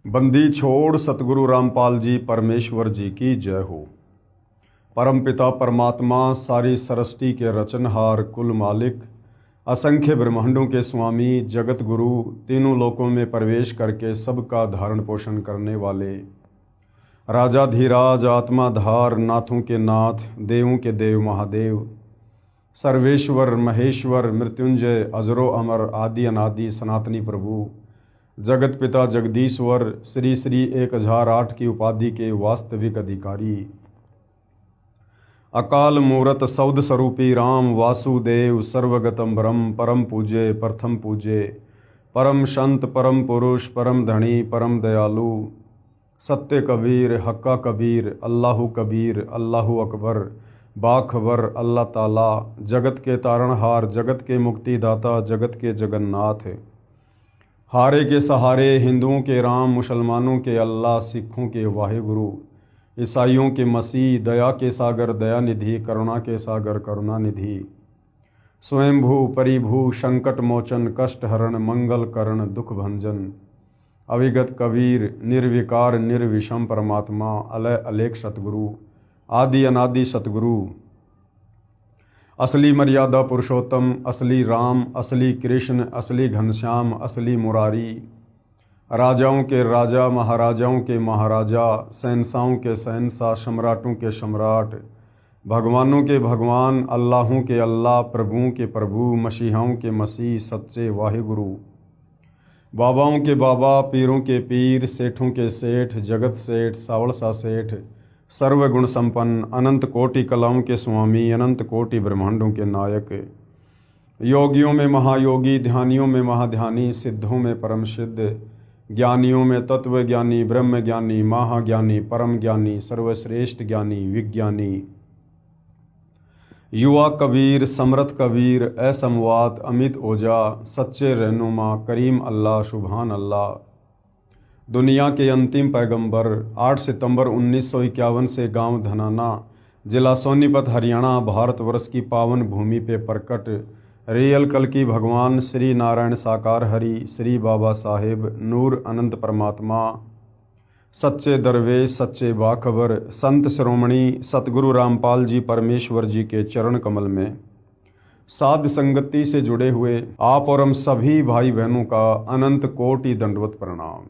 बंदी छोड़ सतगुरु रामपाल जी परमेश्वर जी की जय हो। परमपिता परमात्मा सारी सृष्टि के रचनहार कुल मालिक असंख्य ब्रह्मांडों के स्वामी जगत गुरु तीनों लोकों में प्रवेश करके सबका धारण पोषण करने वाले राजाधिराज आत्माधार नाथों के नाथ देवों के देव महादेव सर्वेश्वर महेश्वर मृत्युंजय अजरो अमर आदि अनादि सनातनी प्रभु जगत पिता जगदीश्वर श्री श्री 1008 की उपाधि के वास्तविक अधिकारी अकाल मूरत सौद स्वरूपी राम वासुदेव सर्वगतम ब्रह्म परम पूज्य प्रथम पूज्य परम संत परम पुरुष परम धनी परम दयालु सत्य कबीर हक्का कबीर अल्लाहु कबीर अल्लाहु अकबर बाखबर अल्लाह ताला जगत के तारणहार जगत के मुक्तिदाता जगत के जगन्नाथ हारे के सहारे हिंदुओं के राम मुसलमानों के अल्लाह सिखों के वाहिगुरु ईसाइयों के मसीह दया के सागर दयानिधि करुणा के सागर करुणानिधि स्वयंभू परिभू संकट मोचन कष्ट हरण मंगल करण दुख भंजन अविगत कबीर निर्विकार निर्विषम परमात्मा अलय अलेख सतगुरु आदि अनादि सतगुरु असली मर्यादा पुरुषोत्तम असली राम असली कृष्ण असली घनश्याम असली मुरारी राजाओं के राजा महाराजाओं के महाराजा शहंशाहों के शहंशाह सम्राटों के सम्राट भगवानों के भगवान अल्लाहों के अल्लाह प्रभुओं के प्रभु मसीहाओं के मसीह सच्चे वाहिगुरु बाबाओं के बाबा पीरों के पीर सेठों के सेठ जगत सेठ सावड़सा सेठ सर्वगुण संपन्न अनंत कोटि कलाओं के स्वामी अनंत कोटि ब्रह्मांडों के नायक योगियों में महायोगी ध्यानियों में महाध्यानी सिद्धों में परम सिद्ध ज्ञानियों में तत्व ज्ञानी ब्रह्म ज्ञानी महाज्ञानी परम ज्ञानी सर्वश्रेष्ठ ज्ञानी विज्ञानी युवा कबीर समर्थ कबीर असमवात अमित ओजा सच्चे रहनुमा करीम अल्लाह सुभान अल्लाह दुनिया के अंतिम पैगंबर 8 सितंबर 1951 से गांव धनाना जिला सोनीपत हरियाणा भारतवर्ष की पावन भूमि पे प्रकट रियल कल की भगवान श्री नारायण साकार हरि श्री बाबा साहेब नूर अनंत परमात्मा सच्चे दरवेश सच्चे बाखबर संत श्रोमणी सतगुरु रामपाल जी परमेश्वर जी के चरण कमल में साध संगति से जुड़े हुए आप और हम सभी भाई बहनों का अनंत कोटि दंडवत प्रणाम।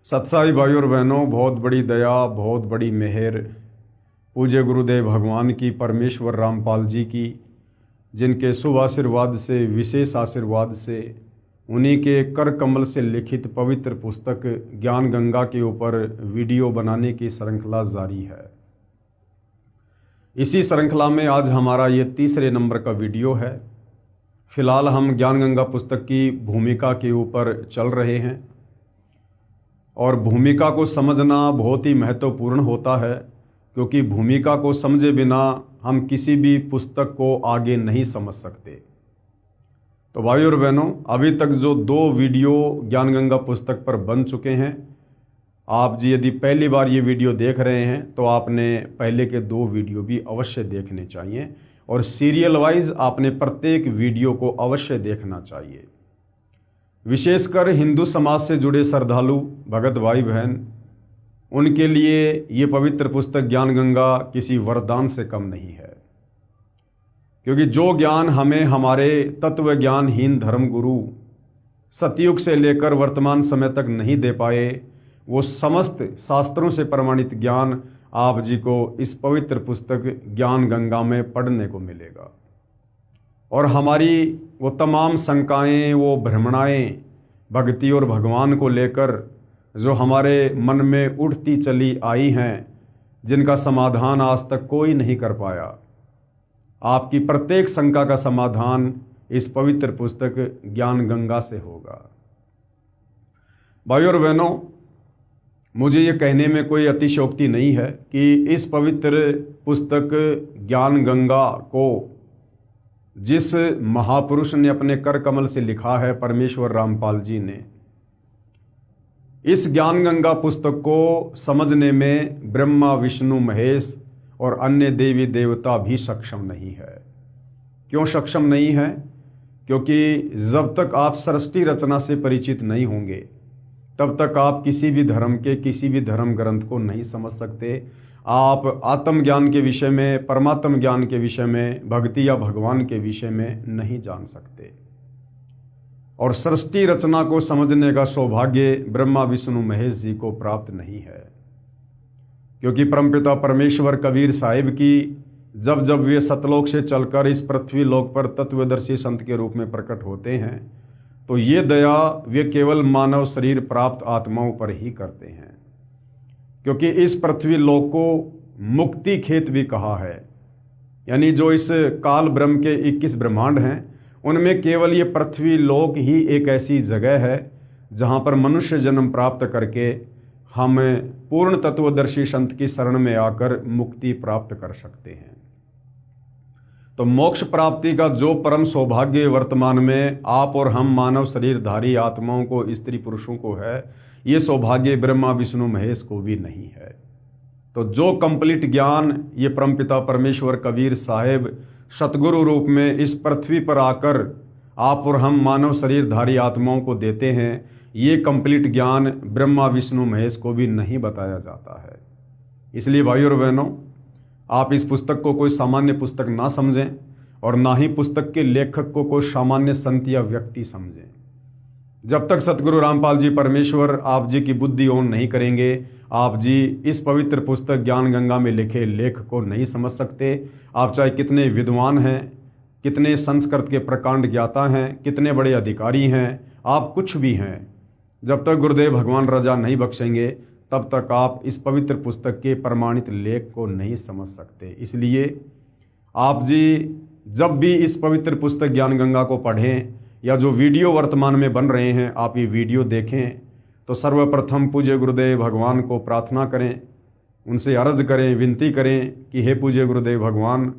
सत्साई भाई और बहनों, बहुत बड़ी दया बहुत बड़ी मेहर पूज्य गुरुदेव भगवान की परमेश्वर रामपाल जी की, जिनके शुभ आशीर्वाद से विशेष आशीर्वाद से उन्हीं के कर कमल से लिखित पवित्र पुस्तक ज्ञान गंगा के ऊपर वीडियो बनाने की श्रृंखला जारी है। इसी श्रृंखला में आज हमारा ये तीसरे नंबर का वीडियो है। फिलहाल हम ज्ञान गंगा पुस्तक की भूमिका के ऊपर चल रहे हैं और भूमिका को समझना बहुत ही महत्वपूर्ण होता है, क्योंकि भूमिका को समझे बिना हम किसी भी पुस्तक को आगे नहीं समझ सकते। तो भाई और बहनों, अभी तक जो 2 वीडियो ज्ञान गंगा पुस्तक पर बन चुके हैं, आप जी यदि पहली बार ये वीडियो देख रहे हैं तो आपने पहले के 2 वीडियो भी अवश्य देखने चाहिए और सीरियल वाइज आपने प्रत्येक वीडियो को अवश्य देखना चाहिए। विशेषकर हिंदू समाज से जुड़े श्रद्धालु भगत भाई बहन, उनके लिए ये पवित्र पुस्तक ज्ञान गंगा किसी वरदान से कम नहीं है, क्योंकि जो ज्ञान हमें हमारे तत्व ज्ञानहीन धर्म गुरु सतयुग से लेकर वर्तमान समय तक नहीं दे पाए, वो समस्त शास्त्रों से प्रमाणित ज्ञान आप जी को इस पवित्र पुस्तक ज्ञान गंगा में पढ़ने को मिलेगा। और हमारी वो तमाम शंकाएं वो भ्रमणाएं भक्ति और भगवान को लेकर जो हमारे मन में उठती चली आई हैं, जिनका समाधान आज तक कोई नहीं कर पाया, आपकी प्रत्येक शंका का समाधान इस पवित्र पुस्तक ज्ञान गंगा से होगा। भाई और बहनों, मुझे ये कहने में कोई अतिशयोक्ति नहीं है कि इस पवित्र पुस्तक ज्ञान गंगा को जिस महापुरुष ने अपने कर कमल से लिखा है, परमेश्वर रामपाल जी ने, इस ज्ञान गंगा पुस्तक को समझने में ब्रह्मा विष्णु महेश और अन्य देवी देवता भी सक्षम नहीं है। क्यों सक्षम नहीं है? क्योंकि जब तक आप सृष्टि रचना से परिचित नहीं होंगे तब तक आप किसी भी धर्म के किसी भी धर्म ग्रंथ को नहीं समझ सकते। आप आत्मज्ञान के विषय में, परमात्म ज्ञान के विषय में, भक्ति या भगवान के विषय में नहीं जान सकते। और सृष्टि रचना को समझने का सौभाग्य ब्रह्मा विष्णु महेश जी को प्राप्त नहीं है, क्योंकि परमपिता परमेश्वर कबीर साहिब की जब जब वे सतलोक से चलकर इस पृथ्वी लोक पर तत्वदर्शी संत के रूप में प्रकट होते हैं, तो ये दया वे केवल मानव शरीर प्राप्त आत्माओं पर ही करते हैं। क्योंकि इस पृथ्वी लोक को मुक्ति खेत भी कहा है, यानी जो इस काल ब्रह्म के 21 ब्रह्मांड हैं उनमें केवल ये पृथ्वी लोक ही एक ऐसी जगह है जहाँ पर मनुष्य जन्म प्राप्त करके हम पूर्ण तत्वदर्शी संत की शरण में आकर मुक्ति प्राप्त कर सकते हैं। तो मोक्ष प्राप्ति का जो परम सौभाग्य वर्तमान में आप और हम मानव शरीरधारी आत्माओं को, स्त्री पुरुषों को है, ये सौभाग्य ब्रह्मा विष्णु महेश को भी नहीं है। तो जो कंप्लीट ज्ञान ये परमपिता परमेश्वर कबीर साहिब सतगुरु रूप में इस पृथ्वी पर आकर आप और हम मानव शरीरधारी आत्माओं को देते हैं, ये कंप्लीट ज्ञान ब्रह्मा विष्णु महेश को भी नहीं बताया जाता है। इसलिए भाइयों और बहनों, आप इस पुस्तक को कोई सामान्य पुस्तक ना समझें और ना ही पुस्तक के लेखक को कोई सामान्य संत या व्यक्ति समझें। जब तक सतगुरु रामपाल जी परमेश्वर आप जी की बुद्धि ऑन नहीं करेंगे, आप जी इस पवित्र पुस्तक ज्ञान गंगा में लिखे लेख को नहीं समझ सकते। आप चाहे कितने विद्वान हैं, कितने संस्कृत के प्रकांड ज्ञाता हैं, कितने बड़े अधिकारी हैं, आप कुछ भी हैं, जब तक गुरुदेव भगवान रजा नहीं बख्शेंगे तब तक आप इस पवित्र पुस्तक के प्रमाणित लेख को नहीं समझ सकते। इसलिए आप जी जब भी इस पवित्र पुस्तक ज्ञान गंगा को पढ़ें या जो वीडियो वर्तमान में बन रहे हैं आप ये वीडियो देखें, तो सर्वप्रथम पूज्य गुरुदेव भगवान को प्रार्थना करें, उनसे अर्ज करें, विनती करें कि हे पूज्य गुरुदेव भगवान,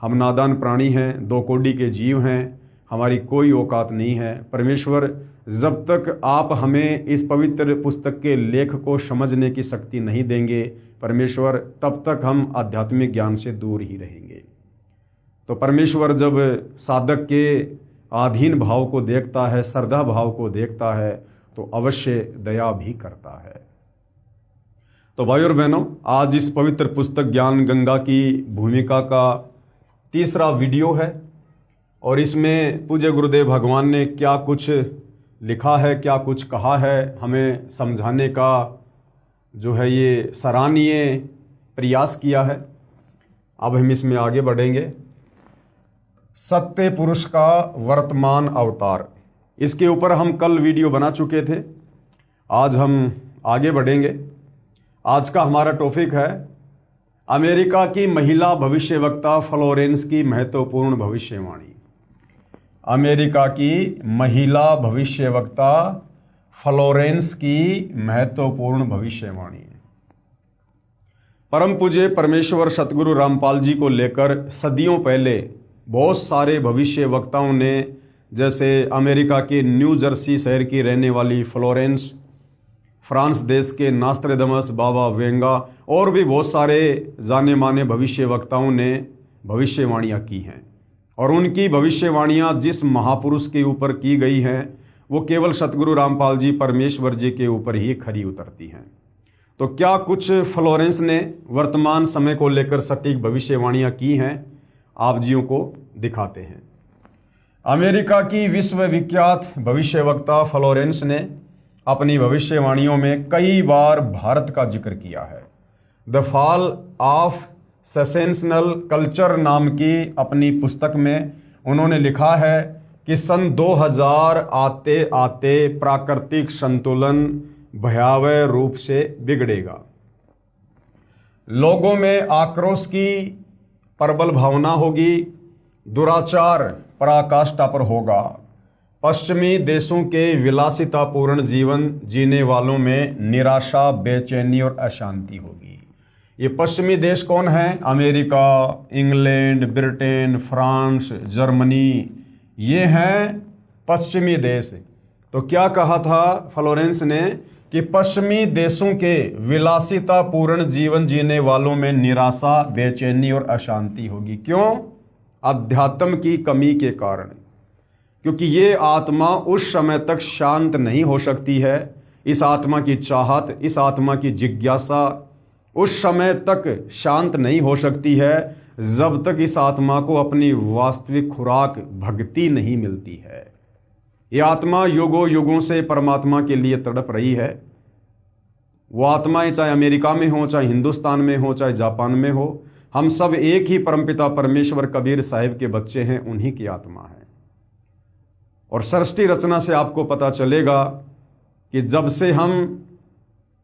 हम नादान प्राणी हैं, 2 कोटि के जीव हैं, हमारी कोई औकात नहीं है। परमेश्वर, जब तक आप हमें इस पवित्र पुस्तक के लेख को समझने की शक्ति नहीं देंगे परमेश्वर, तब तक हम आध्यात्मिक ज्ञान से दूर ही रहेंगे। तो परमेश्वर जब साधक के आधीन भाव को देखता है, श्रद्धा भाव को देखता है, तो अवश्य दया भी करता है। तो भाइयों और बहनों, आज इस पवित्र पुस्तक ज्ञान गंगा की भूमिका का तीसरा वीडियो है और इसमें पूज्य गुरुदेव भगवान ने क्या कुछ लिखा है, क्या कुछ कहा है, हमें समझाने का जो है ये सराहनीय प्रयास किया है। अब हम इसमें आगे बढ़ेंगे। सत्य पुरुष का वर्तमान अवतार, इसके ऊपर हम कल वीडियो बना चुके थे। आज हम आगे बढ़ेंगे। आज का हमारा टॉपिक है अमेरिका की महिला भविष्यवक्ता फ्लोरेंस की महत्वपूर्ण भविष्यवाणी। अमेरिका की महिला भविष्यवक्ता फ्लोरेंस की महत्वपूर्ण भविष्यवाणी। परम पूज्य परमेश्वर सतगुरु रामपाल जी को लेकर सदियों पहले बहुत सारे भविष्यवक्ताओं ने, जैसे अमेरिका के न्यू जर्सी शहर की रहने वाली फ्लोरेंस, फ्रांस देश के नास्ट्रेडमस, बाबा वेंगा और भी बहुत सारे जाने माने भविष्यवक्ताओं ने भविष्यवाणियाँ की हैं। और उनकी भविष्यवाणियाँ जिस महापुरुष के ऊपर की गई हैं वो केवल सतगुरु रामपाल जी परमेश्वर जी के ऊपर ही खरी उतरती हैं। तो क्या कुछ फ्लोरेंस ने वर्तमान समय को लेकर सटीक भविष्यवाणियाँ की हैं, आप जियों को दिखाते हैं। अमेरिका की विश्वविख्यात भविष्यवक्ता फ्लोरेंस ने अपनी भविष्यवाणियों में कई बार भारत का जिक्र किया है। द फॉल ऑफ सेसेशनल कल्चर नाम की अपनी पुस्तक में उन्होंने लिखा है कि सन 2000 आते आते प्राकृतिक संतुलन भयावह रूप से बिगड़ेगा। लोगों में आक्रोश की प्रबल भावना होगी, दुराचार पराकाष्ठा पर होगा। पश्चिमी देशों के विलासितापूर्ण जीवन जीने वालों में निराशा, बेचैनी और अशांति होगी। ये पश्चिमी देश कौन है? America, England, Britain, France, Germany, ये हैं पश्चिमी देश। तो क्या कहा था फ्लोरेंस ने कि पश्चिमी देशों के विलासितापूर्ण जीवन जीने वालों में निराशा, बेचैनी और अशांति होगी। क्यों? अध्यात्म की कमी के कारण, क्योंकि ये आत्मा उस समय तक शांत नहीं हो सकती है। इस आत्मा की चाहत, इस आत्मा की जिज्ञासा उस समय तक शांत नहीं हो सकती है जब तक इस आत्मा को अपनी वास्तविक खुराक भक्ति नहीं मिलती है। ये आत्मा युगों युगों से परमात्मा के लिए तड़प रही है। वो आत्माएं चाहे अमेरिका में हो, चाहे हिंदुस्तान में हो, चाहे जापान में हो, हम सब एक ही परमपिता परमेश्वर कबीर साहिब के बच्चे हैं, उन्हीं की आत्मा है। और सृष्टि रचना से आपको पता चलेगा कि जब से हम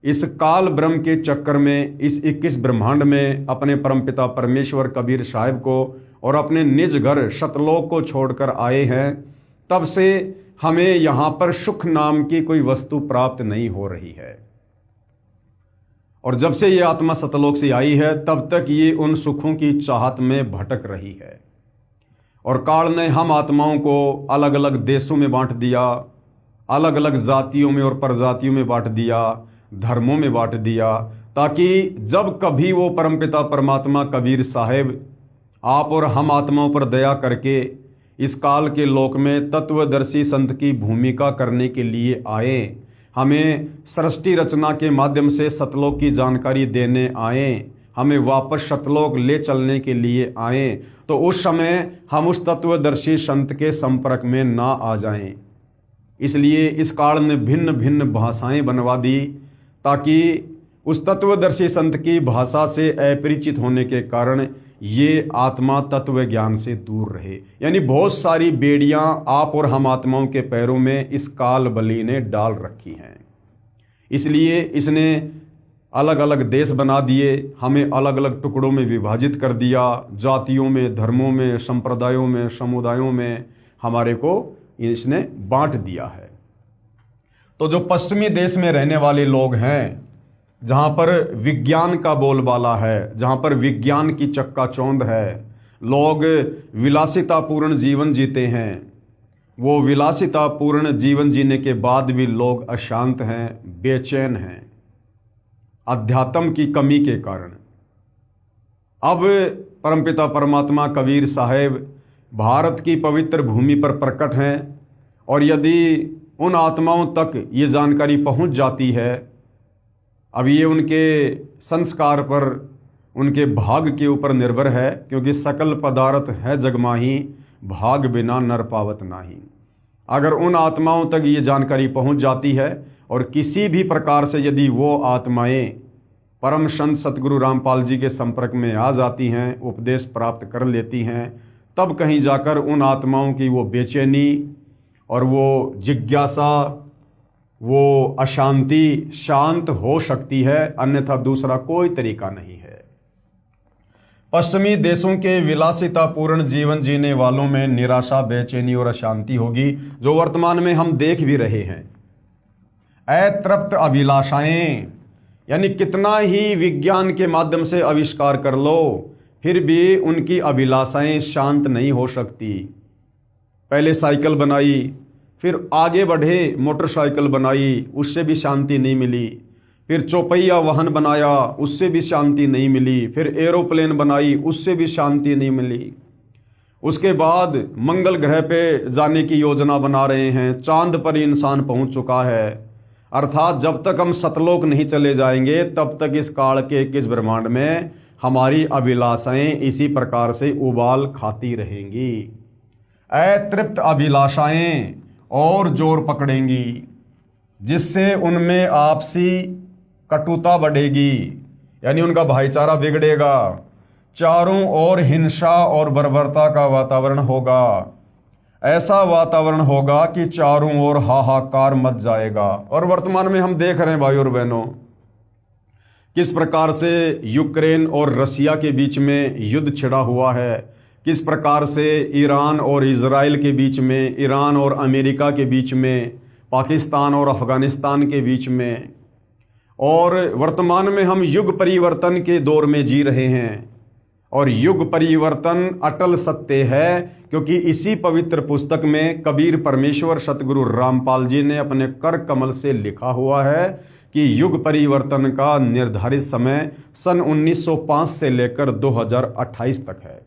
इस काल ब्रह्म के चक्कर में, इस 21 ब्रह्मांड में अपने परमपिता परमेश्वर कबीर साहिब को और अपने निज घर सतलोक को छोड़कर आए हैं, तब से हमें यहाँ पर सुख नाम की कोई वस्तु प्राप्त नहीं हो रही है। और जब से ये आत्मा सतलोक से आई है तब तक ये उन सुखों की चाहत में भटक रही है। और काल ने हम आत्माओं को अलग अलग देशों में बांट दिया, अलग अलग जातियों में और प्रजातियों में बांट दिया, धर्मों में बांट दिया, ताकि जब कभी वो परमपिता परमात्मा कबीर साहिब आप और हम आत्माओं पर दया करके इस काल के लोक में तत्वदर्शी संत की भूमिका करने के लिए आए, हमें सृष्टि रचना के माध्यम से सतलोक की जानकारी देने आए, हमें वापस सतलोक ले चलने के लिए आए, तो उस समय हम उस तत्वदर्शी संत के संपर्क में ना आ जाएं। इसलिए इस काल ने भिन्न भिन्न भाषाएं बनवा दी ताकि उस तत्वदर्शी संत की भाषा से अपरिचित होने के कारण ये आत्मा तत्व ज्ञान से दूर रहे। यानी बहुत सारी बेड़ियां आप और हम आत्माओं के पैरों में इस काल बली ने डाल रखी हैं। इसलिए इसने अलग अलग देश बना दिए, हमें अलग अलग टुकड़ों में विभाजित कर दिया, जातियों में, धर्मों में, संप्रदायों में, समुदायों में हमारे को इसने बांट दिया है। तो जो पश्चिमी देश में रहने वाले लोग हैं, जहाँ पर विज्ञान का बोलबाला है, जहाँ पर विज्ञान की चक्काचौंध है, लोग विलासितापूर्ण जीवन जीते हैं, वो विलासितापूर्ण जीवन जीने के बाद भी लोग अशांत हैं, बेचैन हैं अध्यात्म की कमी के कारण। अब परमपिता परमात्मा कबीर साहिब भारत की पवित्र भूमि पर प्रकट हैं, और यदि उन आत्माओं तक ये जानकारी पहुंच जाती है, अब ये उनके संस्कार पर, उनके भाग के ऊपर निर्भर है, क्योंकि सकल पदार्थ है जगमाही, भाग बिना नर पावत नाही। अगर उन आत्माओं तक ये जानकारी पहुंच जाती है और किसी भी प्रकार से यदि वो आत्माएं परम संत सतगुरु रामपाल जी के संपर्क में आ जाती हैं, उपदेश प्राप्त कर लेती हैं, तब कहीं जाकर उन आत्माओं की वो बेचैनी और वो जिज्ञासा, वो अशांति शांत हो सकती है, अन्यथा दूसरा कोई तरीका नहीं है। पश्चिमी देशों के विलासितापूर्ण जीवन जीने वालों में निराशा, बेचैनी और अशांति होगी, जो वर्तमान में हम देख भी रहे हैं। अतृप्त अभिलाषाएं, यानी कितना ही विज्ञान के माध्यम से आविष्कार कर लो, फिर भी उनकी अभिलाषाएं शांत नहीं हो सकती। पहले साइकिल बनाई, फिर आगे बढ़े मोटरसाइकिल बनाई, उससे भी शांति नहीं मिली। फिर चौपहिया वाहन बनाया, उससे भी शांति नहीं मिली। फिर एरोप्लेन बनाई, उससे भी शांति नहीं मिली। उसके बाद मंगल ग्रह पे जाने की योजना बना रहे हैं, चांद पर इंसान पहुंच चुका है। अर्थात जब तक हम सतलोक नहीं चले जाएंगे तब तक इस काल के 21 ब्रह्मांड में हमारी अभिलाषाएं इसी प्रकार से उबाल खाती रहेंगी। अतृप्त अभिलाषाएं और जोर पकड़ेंगी, जिससे उनमें आपसी कटुता बढ़ेगी, यानी उनका भाईचारा बिगड़ेगा, चारों ओर हिंसा और बर्बरता का वातावरण होगा। ऐसा वातावरण होगा कि चारों ओर हाहाकार मच जाएगा। और वर्तमान में हम देख रहे हैं भाई और बहनों, किस प्रकार से यूक्रेन और रसिया के बीच में युद्ध छिड़ा हुआ है, किस प्रकार से ईरान और इजराइल के बीच में, ईरान और अमेरिका के बीच में, पाकिस्तान और अफगानिस्तान के बीच में। और वर्तमान में हम युग परिवर्तन के दौर में जी रहे हैं, और युग परिवर्तन अटल सत्य है, क्योंकि इसी पवित्र पुस्तक में कबीर परमेश्वर सतगुरु रामपाल जी ने अपने कर कमल से लिखा हुआ है कि युग परिवर्तन का निर्धारित समय सन 1905 से लेकर 2028 तक है।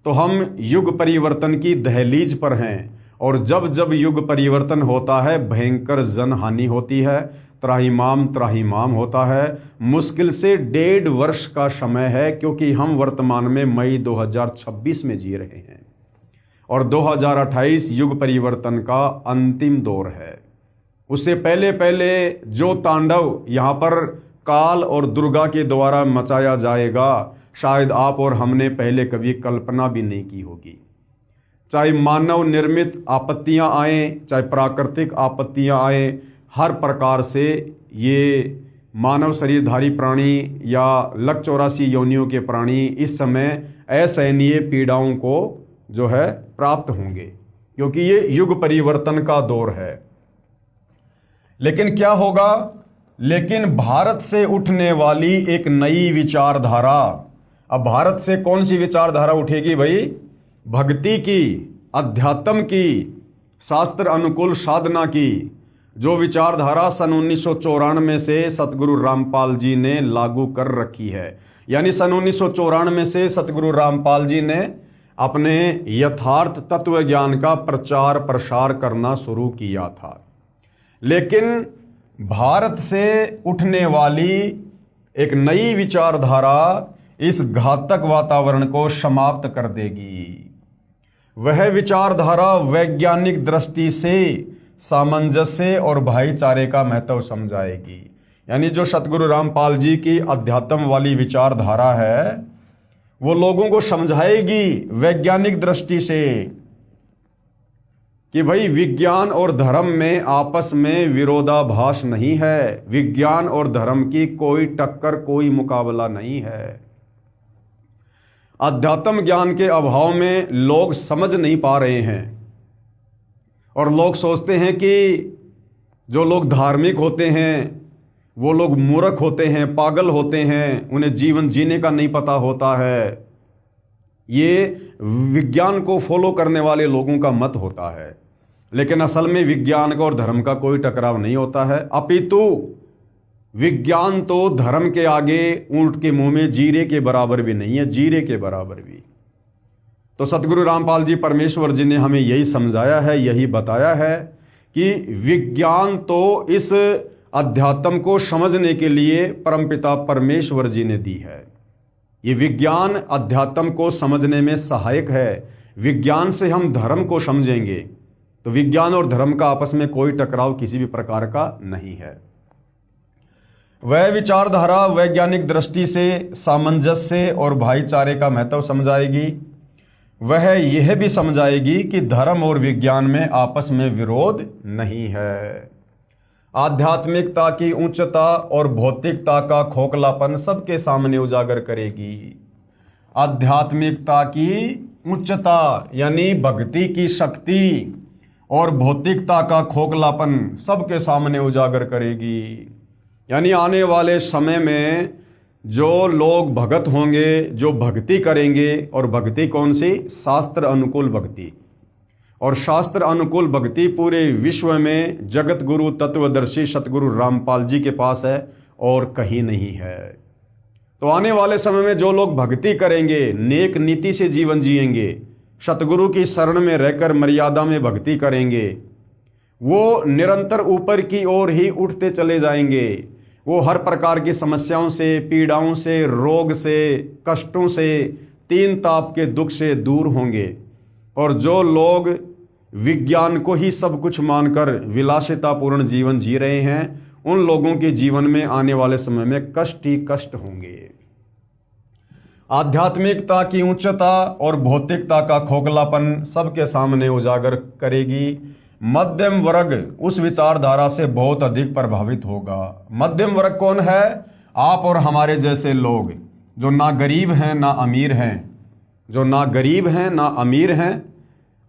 तो हम युग परिवर्तन की दहलीज पर हैं, और जब जब युग परिवर्तन होता है भयंकर जनहानि होती है, त्राहिमाम त्राहिमाम होता है। मुश्किल से 1.5 वर्ष का समय है, क्योंकि हम वर्तमान में मई 2026 में जी रहे हैं और 2028 युग परिवर्तन का अंतिम दौर है। उससे पहले पहले जो तांडव यहाँ पर काल और दुर्गा के द्वारा मचाया जाएगा, शायद आप और हमने पहले कभी कल्पना भी नहीं की होगी। चाहे मानव निर्मित आपत्तियां आए, चाहे प्राकृतिक आपत्तियां आए, हर प्रकार से ये मानव शरीरधारी प्राणी या लक 84 योनियों के प्राणी इस समय असहनीय पीड़ाओं को जो है प्राप्त होंगे, क्योंकि ये युग परिवर्तन का दौर है। लेकिन क्या होगा? लेकिन भारत से उठने वाली एक नई विचारधारा। अब भारत से कौन सी विचारधारा उठेगी भाई? भक्ति की, अध्यात्म की, शास्त्र अनुकूल साधना की, जो विचारधारा सन 1994 से सतगुरु रामपाल जी ने लागू कर रखी है। यानी सन 1994 से सतगुरु रामपाल जी ने अपने यथार्थ तत्व ज्ञान का प्रचार प्रसार करना शुरू किया था। लेकिन भारत से उठने वाली एक नई विचारधारा इस घातक वातावरण को समाप्त कर देगी। वह विचारधारा वैज्ञानिक दृष्टि से सामंजस्य और भाईचारे का महत्व समझाएगी। यानी जो सतगुरु रामपाल जी की अध्यात्म वाली विचारधारा है, वो लोगों को समझाएगी वैज्ञानिक दृष्टि से कि भाई विज्ञान और धर्म में आपस में विरोधाभास नहीं है, विज्ञान और धर्म की कोई टक्कर, कोई मुकाबला नहीं है। अध्यात्म ज्ञान के अभाव में लोग समझ नहीं पा रहे हैं और लोग सोचते हैं कि जो लोग धार्मिक होते हैं वो लोग मूर्ख होते हैं, पागल होते हैं, उन्हें जीवन जीने का नहीं पता होता है। ये विज्ञान को फॉलो करने वाले लोगों का मत होता है। लेकिन असल में विज्ञान का और धर्म का कोई टकराव नहीं होता है, अपितु विज्ञान तो धर्म के आगे ऊंट के मुंह में जीरे के बराबर भी नहीं है, जीरे के बराबर भी। तो सतगुरु रामपाल जी परमेश्वर जी ने हमें यही समझाया है, यही बताया है कि विज्ञान तो इस अध्यात्म को समझने के लिए परमपिता परमेश्वर जी ने दी है। ये विज्ञान अध्यात्म को समझने में सहायक है। विज्ञान से हम धर्म को समझेंगे तो विज्ञान और धर्म का आपस में कोई टकराव किसी भी प्रकार का नहीं है। वह विचारधारा वैज्ञानिक दृष्टि से सामंजस्य और भाईचारे का महत्व समझाएगी। वह यह भी समझाएगी कि धर्म और विज्ञान में आपस में विरोध नहीं है। आध्यात्मिकता की उच्चता और भौतिकता का खोखलापन सबके सामने उजागर करेगी। आध्यात्मिकता की उच्चता यानी भक्ति की शक्ति और भौतिकता का खोखलापन सबके सामने उजागर करेगी। यानी आने वाले समय में जो लोग भगत होंगे, जो भक्ति करेंगे, और भक्ति कौन सी? शास्त्र अनुकूल भक्ति। और शास्त्र अनुकूल भक्ति पूरे विश्व में जगत गुरु तत्वदर्शी सतगुरु रामपाल जी के पास है और कहीं नहीं है। तो आने वाले समय में जो लोग भक्ति करेंगे, नेक नीति से जीवन जिएंगे, सतगुरु की शरण में रहकर मर्यादा में भक्ति करेंगे, वो निरंतर ऊपर की ओर ही उठते चले जाएंगे। वो हर प्रकार की समस्याओं से, पीड़ाओं से, रोग से, कष्टों से, तीन ताप के दुख से दूर होंगे। और जो लोग विज्ञान को ही सब कुछ मानकर विलासितापूर्ण जीवन जी रहे हैं, उन लोगों के जीवन में आने वाले समय में कष्ट ही कष्ट होंगे। आध्यात्मिकता की उच्चता और भौतिकता का खोखलापन सबके सामने उजागर करेगी। मध्यम वर्ग उस विचारधारा से बहुत अधिक प्रभावित होगा। मध्यम वर्ग कौन है? आप और हमारे जैसे लोग जो ना गरीब हैं ना अमीर हैं, जो ना गरीब हैं ना अमीर हैं,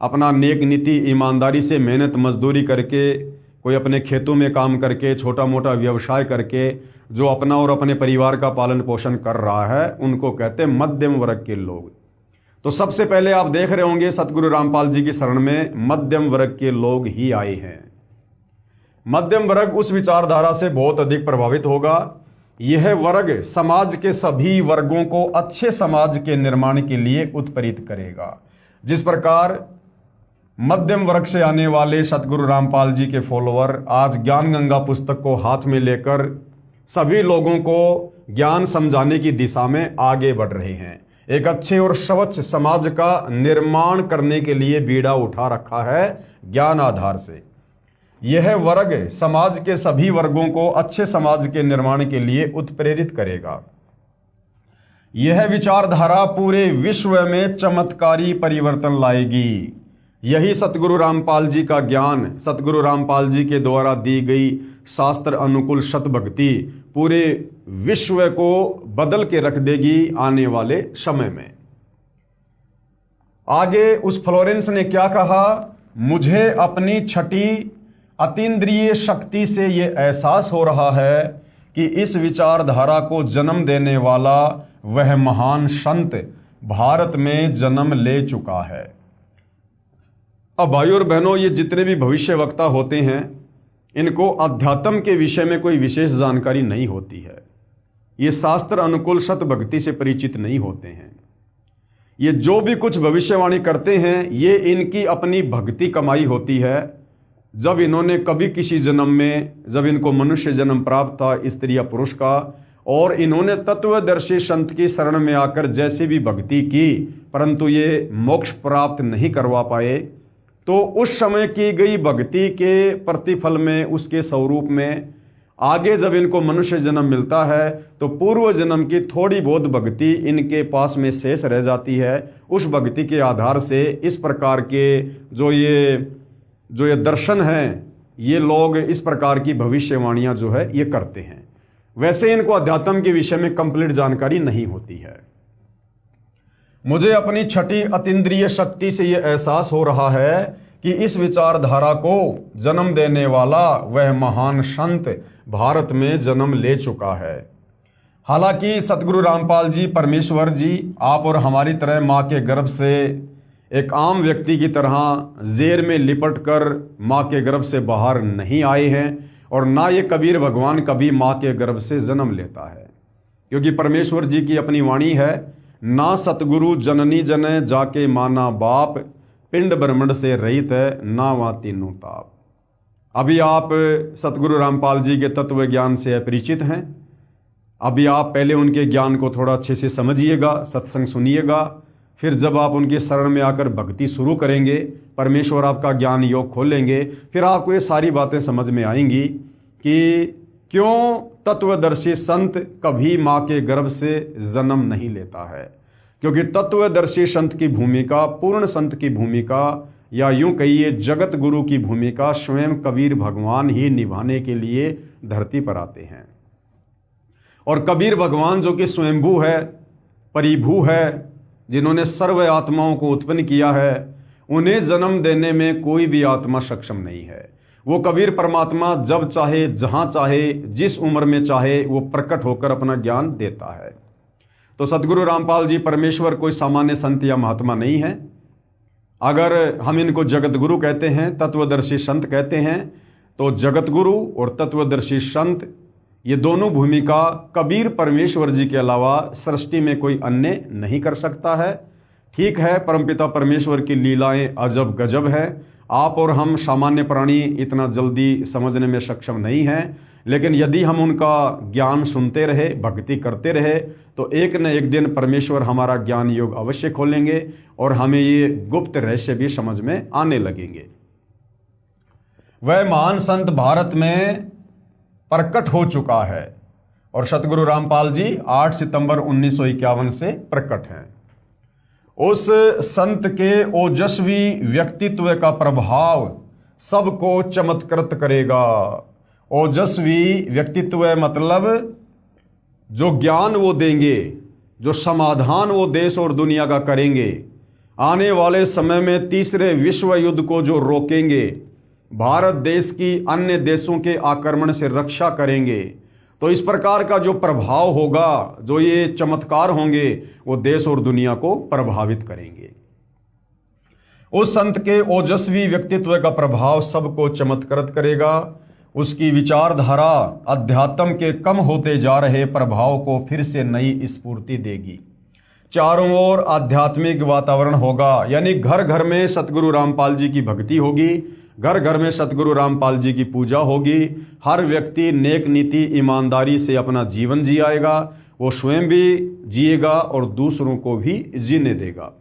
अपना नेक नीति ईमानदारी से मेहनत मजदूरी करके, कोई अपने खेतों में काम करके, छोटा मोटा व्यवसाय करके जो अपना और अपने परिवार का पालन पोषण कर रहा है, उनको कहते हैं मध्यम वर्ग के लोग। तो सबसे पहले आप देख रहे होंगे सतगुरु रामपाल जी की शरण में मध्यम वर्ग के लोग ही आए हैं। मध्यम वर्ग उस विचारधारा से बहुत अधिक प्रभावित होगा। यह वर्ग समाज के सभी वर्गों को अच्छे समाज के निर्माण के लिए उत्प्रेरित करेगा। जिस प्रकार मध्यम वर्ग से आने वाले सतगुरु रामपाल जी के फॉलोअर आज ज्ञान गंगा पुस्तक को हाथ में लेकर सभी लोगों को ज्ञान समझाने की दिशा में आगे बढ़ रहे हैं। एक अच्छे और स्वच्छ समाज का निर्माण करने के लिए बीड़ा उठा रखा है ज्ञान आधार से। यह वर्ग समाज के सभी वर्गों को अच्छे समाज के निर्माण के लिए उत्प्रेरित करेगा। यह विचारधारा पूरे विश्व में चमत्कारी परिवर्तन लाएगी। यही सतगुरु रामपाल जी का ज्ञान, सतगुरु रामपाल जी के द्वारा दी गई शास्त्र अनुकूल सत भक्ति पूरे विश्व को बदल के रख देगी आने वाले समय में। आगे उस फ्लोरेंस ने क्या कहा, मुझे अपनी छठी अतीन्द्रिय शक्ति से यह एहसास हो रहा है कि इस विचारधारा को जन्म देने वाला वह महान संत भारत में जन्म ले चुका है। अब भाइयों और बहनों, ये जितने भी भविष्य वक्ता होते हैं इनको अध्यात्म के विषय में कोई विशेष जानकारी नहीं होती है। ये शास्त्र अनुकूल सत भक्ति से परिचित नहीं होते हैं। ये जो भी कुछ भविष्यवाणी करते हैं ये इनकी अपनी भक्ति कमाई होती है। जब इन्होंने कभी किसी जन्म में, जब इनको मनुष्य जन्म प्राप्त था स्त्री या पुरुष का, और इन्होंने तत्वदर्शी संत की शरण में आकर जैसे भी भक्ति की परंतु ये मोक्ष प्राप्त नहीं करवा पाए, तो उस समय की गई भक्ति के प्रतिफल में, उसके स्वरूप में आगे जब इनको मनुष्य जन्म मिलता है तो पूर्व जन्म की थोड़ी बहुत भक्ति इनके पास में शेष रह जाती है। उस भक्ति के आधार से इस प्रकार के जो ये दर्शन हैं, ये लोग इस प्रकार की भविष्यवाणियां जो है ये करते हैं। वैसे इनको अध्यात्म के विषय में कंप्लीट जानकारी नहीं होती है। मुझे अपनी छठी अतीन्द्रिय शक्ति से यह एहसास हो रहा है कि इस विचारधारा को जन्म देने वाला वह महान संत भारत में जन्म ले चुका है। हालांकि सतगुरु रामपाल जी, परमेश्वर जी, आप और हमारी तरह माँ के गर्भ से एक आम व्यक्ति की तरह जेर में लिपट कर माँ के गर्भ से बाहर नहीं आए हैं, और ना ये कबीर भगवान कभी माँ के गर्भ से जन्म लेता है, क्योंकि परमेश्वर जी की अपनी वाणी है, ना सतगुरु जननी जने जाके माना बाप, पिंड ब्रह्मंड से रहित है ना वहाँ तीनों ताप। अभी आप सतगुरु रामपाल जी के तत्व ज्ञान से परिचित हैं। अभी आप पहले उनके ज्ञान को थोड़ा अच्छे से समझिएगा, सत्संग सुनिएगा, फिर जब आप उनके शरण में आकर भक्ति शुरू करेंगे, परमेश्वर आपका ज्ञान योग खोलेंगे, फिर आपको ये सारी बातें समझ में आएंगी कि क्यों तत्वदर्शी संत कभी माँ के गर्भ से जन्म नहीं लेता है। क्योंकि तत्वदर्शी संत की भूमिका, पूर्ण संत की भूमिका, या यूं कहिए जगत गुरु की भूमिका स्वयं कबीर भगवान ही निभाने के लिए धरती पर आते हैं। और कबीर भगवान जो कि स्वयंभू है, परिभू है, जिन्होंने सर्व आत्माओं को उत्पन्न किया है, उन्हें जन्म देने में कोई भी आत्मा सक्षम नहीं है। वो कबीर परमात्मा जब चाहे, जहां चाहे, जिस उम्र में चाहे वो प्रकट होकर अपना ज्ञान देता है। तो सतगुरु रामपाल जी परमेश्वर कोई सामान्य संत या महात्मा नहीं है। अगर हम इनको जगत गुरु कहते हैं, तत्वदर्शी संत कहते हैं, तो जगत गुरु और तत्वदर्शी संत ये दोनों भूमिका कबीर परमेश्वर जी के अलावा सृष्टि में कोई अन्य नहीं कर सकता है। ठीक है, परमपिता परमेश्वर की लीलाएं अजब गजब है। आप और हम सामान्य प्राणी इतना जल्दी समझने में सक्षम नहीं हैं, लेकिन यदि हम उनका ज्ञान सुनते रहे, भक्ति करते रहे, तो एक न एक दिन परमेश्वर हमारा ज्ञान योग अवश्य खोलेंगे और हमें ये गुप्त रहस्य भी समझ में आने लगेंगे। वह महान संत भारत में प्रकट हो चुका है और सतगुरु रामपाल जी 8 सितंबर 1951 से प्रकट हैं। उस संत के ओजस्वी व्यक्तित्व का प्रभाव सबको चमत्कृत करेगा। ओजस्वी व्यक्तित्व मतलब जो ज्ञान वो देंगे, जो समाधान वो देश और दुनिया का करेंगे, आने वाले समय में तीसरे विश्व युद्ध को जो रोकेंगे, भारत देश की अन्य देशों के आक्रमण से रक्षा करेंगे, तो इस प्रकार का जो प्रभाव होगा, जो ये चमत्कार होंगे, वो देश और दुनिया को प्रभावित करेंगे। उस संत के ओजस्वी व्यक्तित्व का प्रभाव सबको चमत्कृत करेगा। उसकी विचारधारा अध्यात्म के कम होते जा रहे प्रभाव को फिर से नई स्फूर्ति देगी। चारों ओर आध्यात्मिक वातावरण होगा, यानी घर घर में सतगुरु रामपाल जी की भक्ति होगी, घर घर में सतगुरु रामपाल जी की पूजा होगी। हर व्यक्ति नेक नीति ईमानदारी से अपना जीवन जिएगा, वो स्वयं भी जिएगा और दूसरों को भी जीने देगा।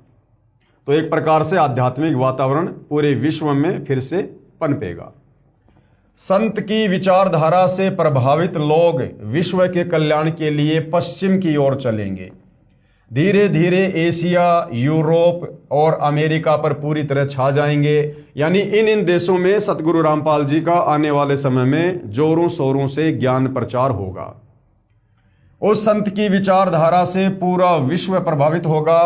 तो एक प्रकार से आध्यात्मिक वातावरण पूरे विश्व में फिर से पनपेगा। संत की विचारधारा से प्रभावित लोग विश्व के कल्याण के लिए पश्चिम की ओर चलेंगे। धीरे धीरे एशिया, यूरोप और अमेरिका पर पूरी तरह छा जाएंगे। यानी इन देशों में सतगुरु रामपाल जी का आने वाले समय में जोरों शोरों से ज्ञान प्रचार होगा। उस संत की विचारधारा से पूरा विश्व प्रभावित होगा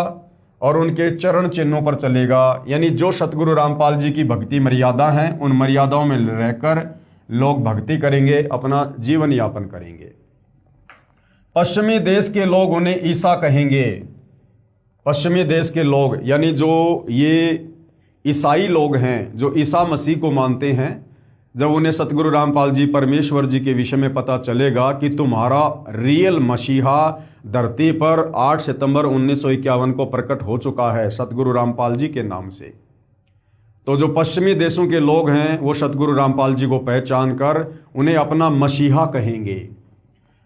और उनके चरण चिन्हों पर चलेगा। यानी जो सतगुरु रामपाल जी की भक्ति मर्यादा हैं, उन मर्यादाओं में रहकर लोग भक्ति करेंगे, अपना जीवन यापन करेंगे। पश्चिमी देश के लोग उन्हें ईसा कहेंगे। पश्चिमी देश के लोग यानी जो ये ईसाई लोग हैं, जो ईसा मसीह को मानते हैं, जब उन्हें सतगुरु रामपाल जी परमेश्वर जी के विषय में पता चलेगा कि तुम्हारा रियल मसीहा धरती पर 8 सितंबर 1951 को प्रकट हो चुका है सतगुरु रामपाल जी के नाम से, तो जो पश्चिमी देशों के लोग हैं वो सतगुरु रामपाल जी को पहचान कर उन्हें अपना मसीहा कहेंगे।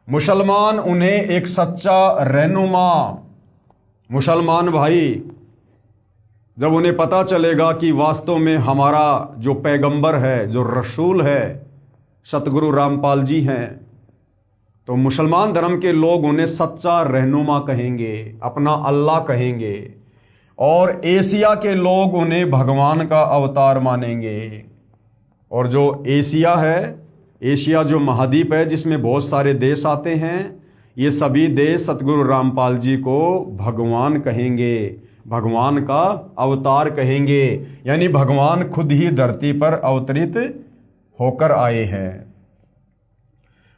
मुसलमान उन्हें एक सच्चा रहनुमा, मुसलमान भाई जब उन्हें पता चलेगा कि वास्तव में हमारा जो पैगंबर है, जो रसूल है, सतगुरु रामपाल जी हैं, तो मुसलमान धर्म के लोग उन्हें सच्चा रहनुमा कहेंगे, अपना अल्लाह कहेंगे। और एशिया के लोग उन्हें भगवान का अवतार मानेंगे। और जो एशिया है, एशिया जो महाद्वीप है जिसमें बहुत सारे देश आते हैं, ये सभी देश सतगुरु रामपाल जी को भगवान कहेंगे, भगवान का अवतार कहेंगे। यानी भगवान खुद ही धरती पर अवतरित होकर आए हैं।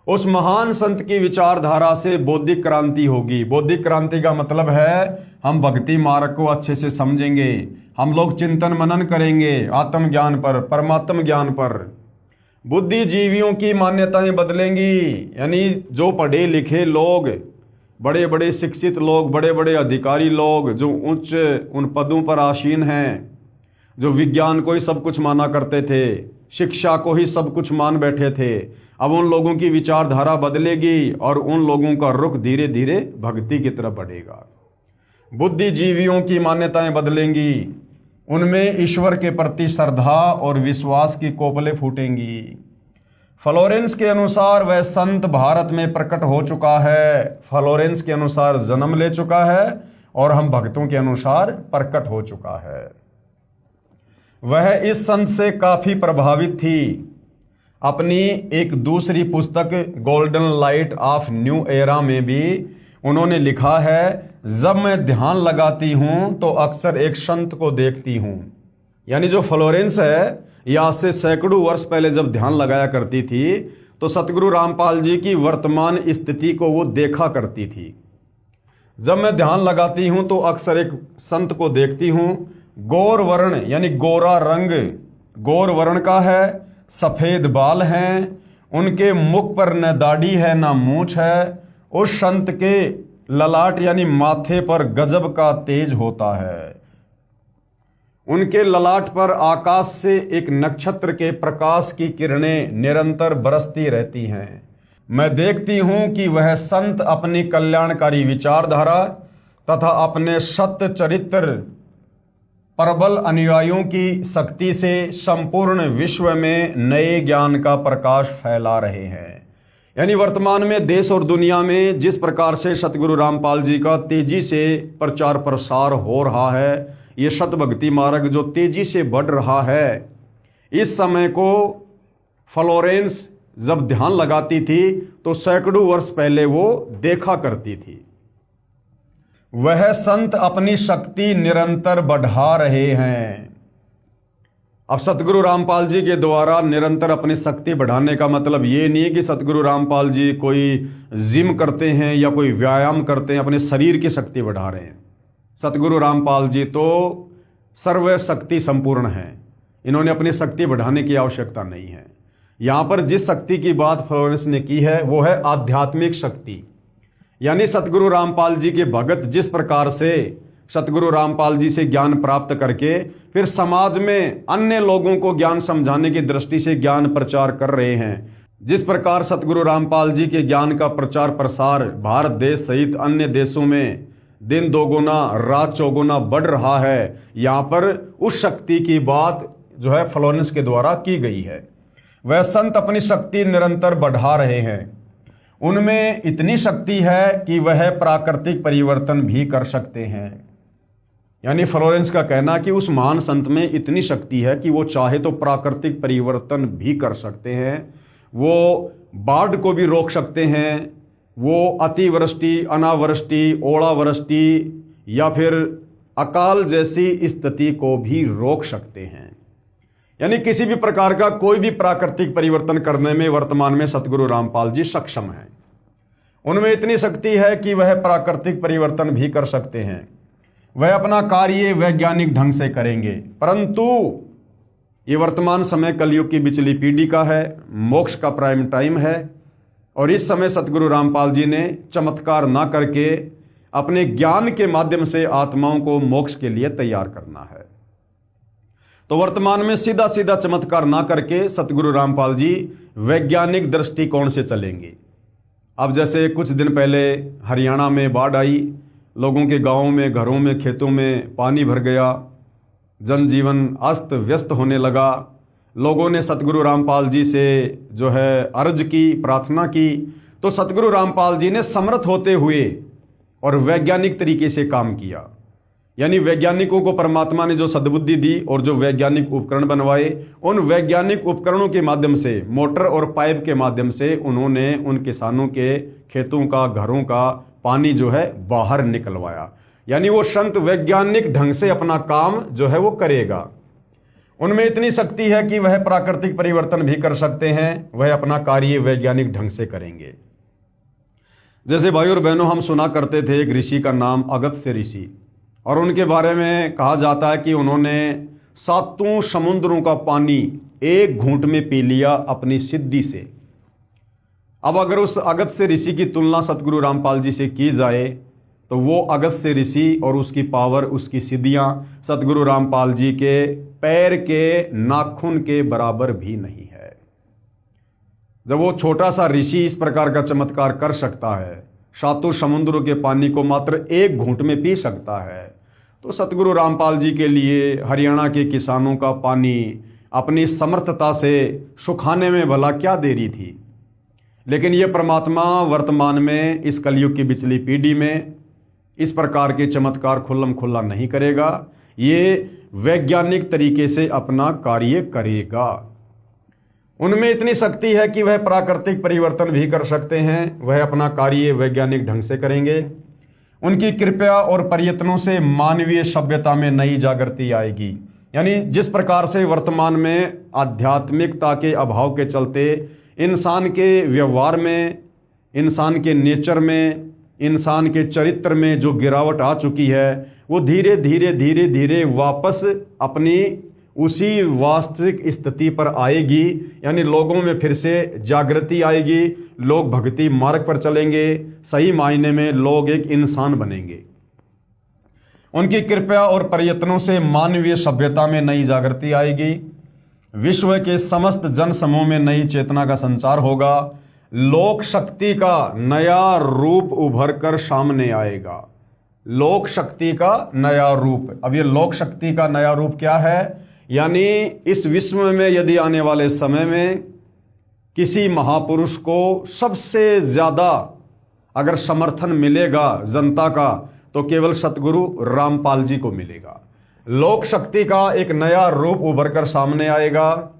उस महान संत की विचारधारा से बौद्धिक क्रांति होगी। बौद्धिक क्रांति का मतलब है हम भक्ति मार्ग को अच्छे से समझेंगे, हम लोग चिंतन मनन करेंगे आत्मज्ञान पर, परमात्म ज्ञान पर। बुद्धिजीवियों की मान्यताएं बदलेंगी। यानी जो पढ़े लिखे लोग, बड़े बड़े शिक्षित लोग, बड़े बड़े अधिकारी लोग जो उच्च उन पदों पर आसीन हैं, जो विज्ञान को ही सब कुछ माना करते थे, शिक्षा को ही सब कुछ मान बैठे थे, अब उन लोगों की विचारधारा बदलेगी और उन लोगों का रुख धीरे धीरे भक्ति की तरफ बढ़ेगा। बुद्धिजीवियों की मान्यताएं बदलेंगी, उनमें ईश्वर के प्रति श्रद्धा और विश्वास की कोपलें फूटेंगी। फ्लोरेंस के अनुसार वह संत भारत में प्रकट हो चुका है। फ्लोरेंस के अनुसार जन्म ले चुका है और हम भक्तों के अनुसार प्रकट हो चुका है। वह इस संत से काफी प्रभावित थी। अपनी एक दूसरी पुस्तक golden light of new era में भी उन्होंने लिखा है, जब मैं ध्यान लगाती हूं तो अक्सर एक संत को देखती हूं। यानी जो फ्लोरेंस है, ये आज से सैकड़ों वर्ष पहले जब ध्यान लगाया करती थी तो सतगुरु रामपाल जी की वर्तमान स्थिति को वो देखा करती थी। जब मैं ध्यान लगाती हूं तो अक्सर एक संत को देखती हूं, गौर वर्ण यानी गोरा रंग, गौर वर्ण का है, सफेद बाल हैं, उनके मुख पर न दाढ़ी है न मूंछ है। उस संत के ललाट यानी माथे पर गजब का तेज होता है। उनके ललाट पर आकाश से एक नक्षत्र के प्रकाश की किरणें निरंतर बरसती रहती हैं। मैं देखती हूं कि वह संत अपनी कल्याणकारी विचारधारा तथा अपने सत्य चरित्र प्रबल अनुयायियों की शक्ति से संपूर्ण विश्व में नए ज्ञान का प्रकाश फैला रहे हैं। यानी वर्तमान में देश और दुनिया में जिस प्रकार से सतगुरु रामपाल जी का तेजी से प्रचार प्रसार हो रहा है, ये सत भक्ति मार्ग जो तेजी से बढ़ रहा है, इस समय को फ्लोरेंस जब ध्यान लगाती थी तो सैकड़ों वर्ष पहले वो देखा करती थी। वह संत अपनी शक्ति निरंतर बढ़ा रहे हैं। अब सतगुरु रामपाल जी के द्वारा निरंतर अपनी शक्ति बढ़ाने का मतलब ये नहीं है कि सतगुरु रामपाल जी कोई जिम करते हैं या कोई व्यायाम करते हैं, अपने शरीर की शक्ति बढ़ा रहे हैं। सतगुरु रामपाल जी तो सर्वशक्ति संपूर्ण हैं, इन्होंने अपनी शक्ति बढ़ाने की आवश्यकता नहीं है। यहाँ पर जिस शक्ति की बात फ्लोरेंस ने की है वो है आध्यात्मिक शक्ति। यानी सतगुरु रामपाल जी के भगत जिस प्रकार से सतगुरु रामपाल जी से ज्ञान प्राप्त करके फिर समाज में अन्य लोगों को ज्ञान समझाने की दृष्टि से ज्ञान प्रचार कर रहे हैं, जिस प्रकार सतगुरु रामपाल जी के ज्ञान का प्रचार प्रसार भारत देश सहित अन्य देशों में दिन दोगुना रात चौगुना बढ़ रहा है, यहाँ पर उस शक्ति की बात जो है फ्लोरेंस के द्वारा की गई है। वह संत अपनी शक्ति निरंतर बढ़ा रहे हैं, उनमें इतनी शक्ति है कि वह प्राकृतिक परिवर्तन भी कर सकते हैं। यानी फ्लोरेंस का कहना कि उस महान संत में इतनी शक्ति है कि वो चाहे तो प्राकृतिक परिवर्तन भी कर सकते हैं, वो बाढ़ को भी रोक सकते हैं, वो अतिवृष्टि, अनावृष्टि, ओलावृष्टि या फिर अकाल जैसी स्थिति को भी रोक सकते हैं। यानी किसी भी प्रकार का कोई भी प्राकृतिक परिवर्तन करने में वर्तमान में सतगुरु रामपाल जी सक्षम हैं। उनमें इतनी शक्ति है कि वह प्राकृतिक परिवर्तन भी कर सकते हैं। वह अपना कार्य वैज्ञानिक ढंग से करेंगे, परंतु ये वर्तमान समय कलयुग की बिचली पीढ़ी का है, मोक्ष का प्राइम टाइम है, और इस समय सतगुरु रामपाल जी ने चमत्कार ना करके अपने ज्ञान के माध्यम से आत्माओं को मोक्ष के लिए तैयार करना है। तो वर्तमान में सीधा सीधा चमत्कार ना करके सतगुरु रामपाल जी वैज्ञानिक दृष्टिकोण से चलेंगे। अब जैसे कुछ दिन पहले हरियाणा में बाढ़ आई, लोगों के गांवों में, घरों में, खेतों में पानी भर गया, जनजीवन अस्त व्यस्त होने लगा। लोगों ने सतगुरु रामपाल जी से जो है अर्ज की, प्रार्थना की, तो सतगुरु रामपाल जी ने समर्थ होते हुए और वैज्ञानिक तरीके से काम किया। यानी वैज्ञानिकों को परमात्मा ने जो सद्बुद्धि दी और जो वैज्ञानिक उपकरण बनवाए, उन वैज्ञानिक उपकरणों के माध्यम से, मोटर और पाइप के माध्यम से उन्होंने उन किसानों के खेतों का, घरों का पानी जो है बाहर निकलवाया। यानी वो संत वैज्ञानिक ढंग से अपना काम जो है वो करेगा। उनमें इतनी शक्ति है कि वह प्राकृतिक परिवर्तन भी कर सकते हैं, वह अपना कार्य वैज्ञानिक ढंग से करेंगे। जैसे भाई और बहनों, हम सुना करते थे एक ऋषि का नाम अगस्त्य ऋषि, और उनके बारे में कहा जाता है कि उन्होंने 7 समुद्रों का पानी एक घूंट में पी लिया अपनी सिद्धि से। अब अगर उस अगस्त्य ऋषि की तुलना सतगुरु रामपाल जी से की जाए तो वो अगस्त्य ऋषि और उसकी पावर, उसकी सिद्धियां सतगुरु रामपाल जी के पैर के नाखून के बराबर भी नहीं है। जब वो छोटा सा ऋषि इस प्रकार का चमत्कार कर सकता है, 7 समुद्रों के पानी को मात्र एक घूंट में पी सकता है, तो सतगुरु रामपाल जी के लिए हरियाणा के किसानों का पानी अपनी समर्थता से सुखाने में भला क्या देरी थी। लेकिन ये परमात्मा वर्तमान में इस कलयुग की बिचली पीढ़ी में इस प्रकार के चमत्कार खुल्लम खुल्ला नहीं करेगा, ये वैज्ञानिक तरीके से अपना कार्य करेगा। उनमें इतनी शक्ति है कि वह प्राकृतिक परिवर्तन भी कर सकते हैं, वह अपना कार्य वैज्ञानिक ढंग से करेंगे। उनकी कृपा और प्रयत्नों से मानवीय सभ्यता में नई जागृति आएगी। यानी जिस प्रकार से वर्तमान में आध्यात्मिकता के अभाव के चलते इंसान के व्यवहार में, इंसान के नेचर में, इंसान के चरित्र में जो गिरावट आ चुकी है, वो धीरे धीरे धीरे धीरे वापस अपनी उसी वास्तविक स्थिति पर आएगी। यानी लोगों में फिर से जागृति आएगी, लोग भक्ति मार्ग पर चलेंगे, सही मायने में लोग एक इंसान बनेंगे। उनकी कृपा और प्रयत्नों से मानवीय सभ्यता में नई जागृति आएगी, विश्व के समस्त जन समूह में नई चेतना का संचार होगा, लोक शक्ति का नया रूप उभर कर सामने आएगा। लोक शक्ति का नया रूप, अब ये लोक शक्ति का नया रूप क्या है? यानी इस विश्व में यदि आने वाले समय में किसी महापुरुष को सबसे ज़्यादा अगर समर्थन मिलेगा जनता का, तो केवल सतगुरु रामपाल जी को मिलेगा। लोक शक्ति का एक नया रूप उभर कर सामने आएगा,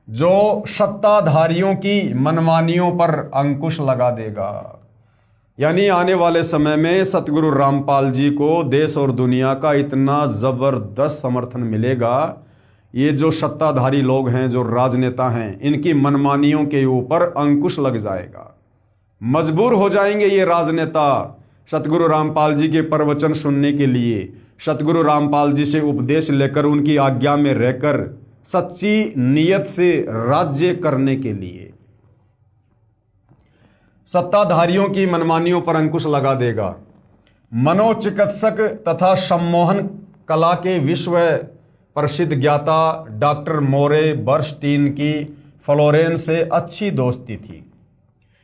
जो सत्ताधारियों की मनमानियों पर अंकुश लगा देगा। यानी आने वाले समय में सतगुरु रामपाल जी को देश और दुनिया का इतना ज़बरदस्त समर्थन मिलेगा, ये जो सत्ताधारी लोग हैं, जो राजनेता हैं, इनकी मनमानियों के ऊपर अंकुश लग जाएगा। मजबूर हो जाएंगे ये राजनेता सतगुरु रामपाल जी के प्रवचन सुनने के लिए, सतगुरु रामपाल जी से उपदेश लेकर उनकी आज्ञा में रहकर सच्ची नीयत से राज्य करने के लिए। सत्ताधारियों की मनमानियों पर अंकुश लगा देगा। मनोचिकित्सक तथा सम्मोहन कला के विश्व प्रसिद्ध ज्ञाता डॉक्टर मोरे बर्नस्टीन की फ्लोरेंस से अच्छी दोस्ती थी।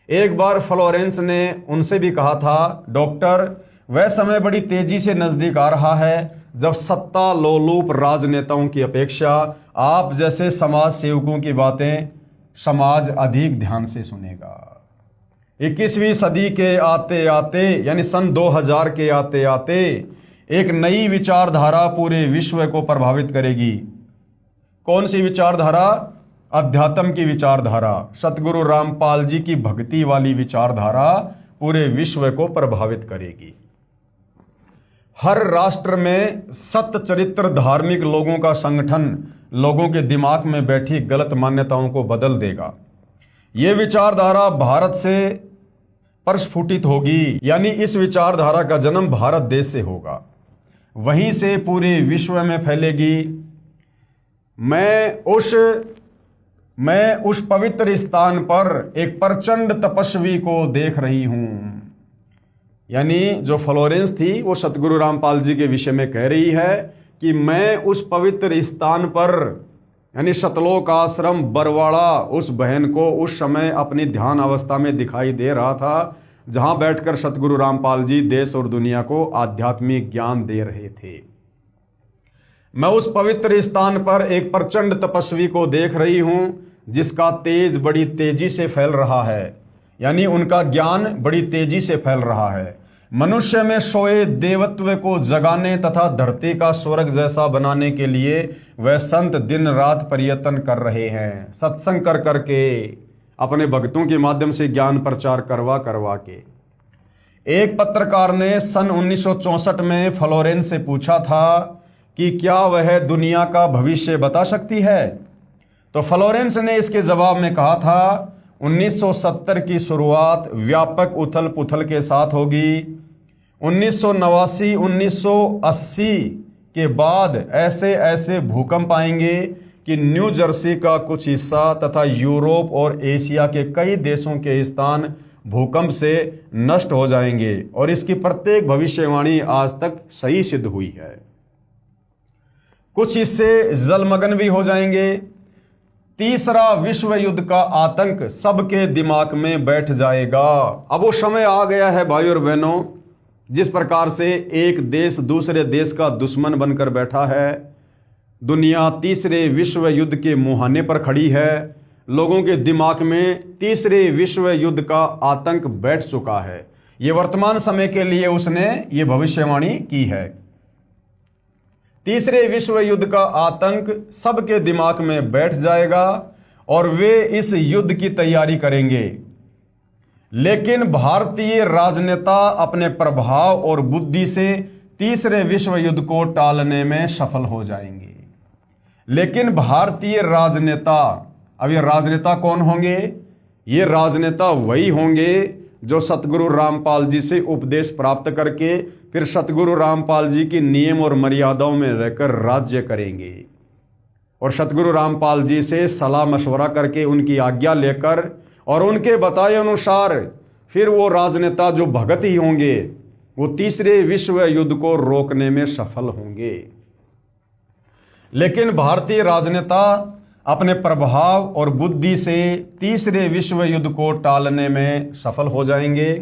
एक बार फ्लोरेंस ने उनसे भी कहा था, डॉक्टर, वह समय बड़ी तेजी से नजदीक आ रहा है जब सत्ता लोलुप राजनेताओं की अपेक्षा आप जैसे समाज सेवकों की बातें समाज अधिक ध्यान से सुनेगा। 21वीं सदी के आते आते यानी सन 2000 के आते आते एक नई विचारधारा पूरे विश्व को प्रभावित करेगी। कौन सी विचारधारा? अध्यात्म की विचारधारा। सतगुरु रामपाल जी की भक्ति वाली विचारधारा पूरे विश्व को प्रभावित करेगी। हर राष्ट्र में सत्य चरित्र धार्मिक लोगों का संगठन लोगों के दिमाग में बैठी गलत मान्यताओं को बदल देगा। ये विचारधारा भारत से प्रस्फुटित होगी, यानी इस विचारधारा का जन्म भारत देश से होगा, वहीं से पूरे विश्व में फैलेगी। मैं उस पवित्र स्थान पर एक प्रचंड तपस्वी को देख रही हूं। यानी जो फ्लोरेंस थी वो सतगुरु रामपाल जी के विषय में कह रही है कि मैं उस पवित्र स्थान पर यानी सतलोक आश्रम बरवाड़ा उस बहन को उस समय अपनी ध्यान अवस्था में दिखाई दे रहा था, जहां बैठकर सतगुरु रामपाल जी देश और दुनिया को आध्यात्मिक ज्ञान दे रहे थे। मैं उस पवित्र स्थान पर एक प्रचंड तपस्वी को देख रही हूं जिसका तेज बड़ी तेजी से फैल रहा है, यानी उनका ज्ञान बड़ी तेजी से फैल रहा है। मनुष्य में सोए देवत्व को जगाने तथा धरती का स्वर्ग जैसा बनाने के लिए वह संत दिन रात प्रयत्न कर रहे हैं, सत्संग कर करके, अपने भक्तों के माध्यम से ज्ञान प्रचार करवा करवा के। एक पत्रकार ने सन 1964 में फ्लोरेंस से पूछा था कि क्या वह दुनिया का भविष्य बता सकती है, तो फ्लोरेंस ने इसके जवाब में कहा था, 1970 की शुरुआत व्यापक उथल पुथल के साथ होगी। 1989 1980 के बाद ऐसे ऐसे भूकंप आएंगे कि न्यू जर्सी का कुछ हिस्सा तथा यूरोप और एशिया के कई देशों के स्थान भूकंप से नष्ट हो जाएंगे, और इसकी प्रत्येक भविष्यवाणी आज तक सही सिद्ध हुई है। कुछ हिस्से जलमग्न भी हो जाएंगे। तीसरा विश्व युद्ध का आतंक सबके दिमाग में बैठ जाएगा। अब वो समय आ गया है भाई और बहनों, जिस प्रकार से एक देश दूसरे देश का दुश्मन बनकर बैठा है। दुनिया तीसरे विश्व युद्ध के मुहाने पर खड़ी है। लोगों के दिमाग में तीसरे विश्व युद्ध का आतंक बैठ चुका है। ये वर्तमान समय के लिए उसने ये भविष्यवाणी की है। तीसरे विश्व युद्ध का आतंक सबके दिमाग में बैठ जाएगा और वे इस युद्ध की तैयारी करेंगे। लेकिन भारतीय राजनेता अपने प्रभाव और बुद्धि से तीसरे विश्व युद्ध को टालने में सफल हो जाएंगे। लेकिन भारतीय राजनेता, अब ये राजनेता कौन होंगे? ये राजनेता वही होंगे जो सतगुरु रामपाल जी से उपदेश प्राप्त करके फिर सतगुरु रामपाल जी की नियम और मर्यादाओं में रहकर राज्य करेंगे, और सतगुरु रामपाल जी से सलाह मशवरा करके उनकी आज्ञा लेकर और उनके बताए अनुसार फिर वो राजनेता जो भगत ही होंगे वो तीसरे विश्व युद्ध को रोकने में सफल होंगे। लेकिन भारतीय राजनेता अपने प्रभाव और बुद्धि से तीसरे विश्व युद्ध को टालने में सफल हो जाएंगे।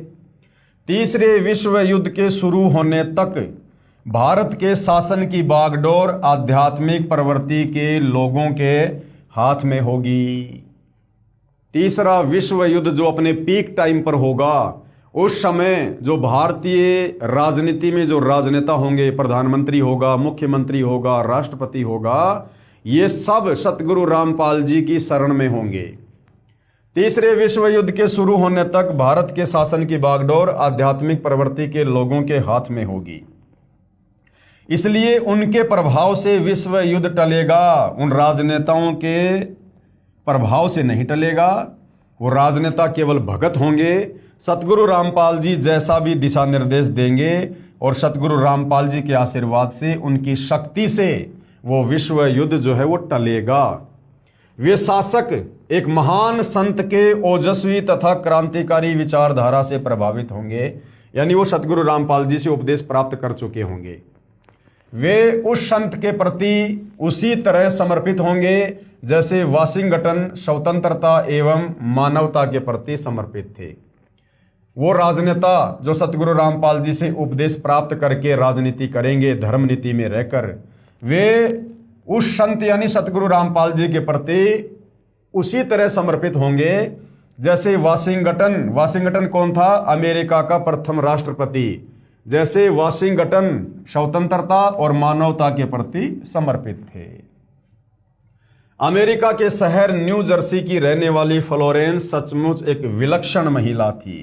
तीसरे विश्व युद्ध के शुरू होने तक भारत के शासन की बागडोर आध्यात्मिक प्रवृत्ति के लोगों के हाथ में होगी। तीसरा विश्व युद्ध जो अपने पीक टाइम पर होगा, उस समय जो भारतीय राजनीति में जो राजनेता होंगे, प्रधानमंत्री होगा, मुख्यमंत्री होगा, राष्ट्रपति होगा, ये सब सतगुरु रामपाल जी की शरण में होंगे। तीसरे विश्व युद्ध के शुरू होने तक भारत के शासन की बागडोर आध्यात्मिक प्रवृत्ति के लोगों के हाथ में होगी। इसलिए उनके प्रभाव से विश्व युद्ध टलेगा, उन राजनेताओं के प्रभाव से नहीं टलेगा। वो राजनेता केवल भगत होंगे, सतगुरु रामपाल जी जैसा भी दिशा निर्देश देंगे और सतगुरु रामपाल जी के आशीर्वाद से, उनकी शक्ति से वो विश्व युद्ध जो है वो टलेगा। वे शासक एक महान संत के ओजस्वी तथा क्रांतिकारी विचारधारा से प्रभावित होंगे, यानी वो सतगुरु रामपाल जी से उपदेश प्राप्त कर चुके होंगे। वे उस संत के प्रति उसी तरह समर्पित होंगे जैसे वाशिंगटन स्वतंत्रता एवं मानवता के प्रति समर्पित थे। वो राजनेता जो सतगुरु रामपाल जी से उपदेश प्राप्त करके राजनीति करेंगे धर्म नीति में रहकर, वे उस संत यानी सतगुरु रामपाल जी के प्रति उसी तरह समर्पित होंगे जैसे वाशिंगटन कौन था? अमेरिका का प्रथम राष्ट्रपति। जैसे वाशिंगटन स्वतंत्रता और मानवता के प्रति समर्पित थे। अमेरिका के शहर न्यू जर्सी की रहने वाली फ्लोरेंस सचमुच एक विलक्षण महिला थी।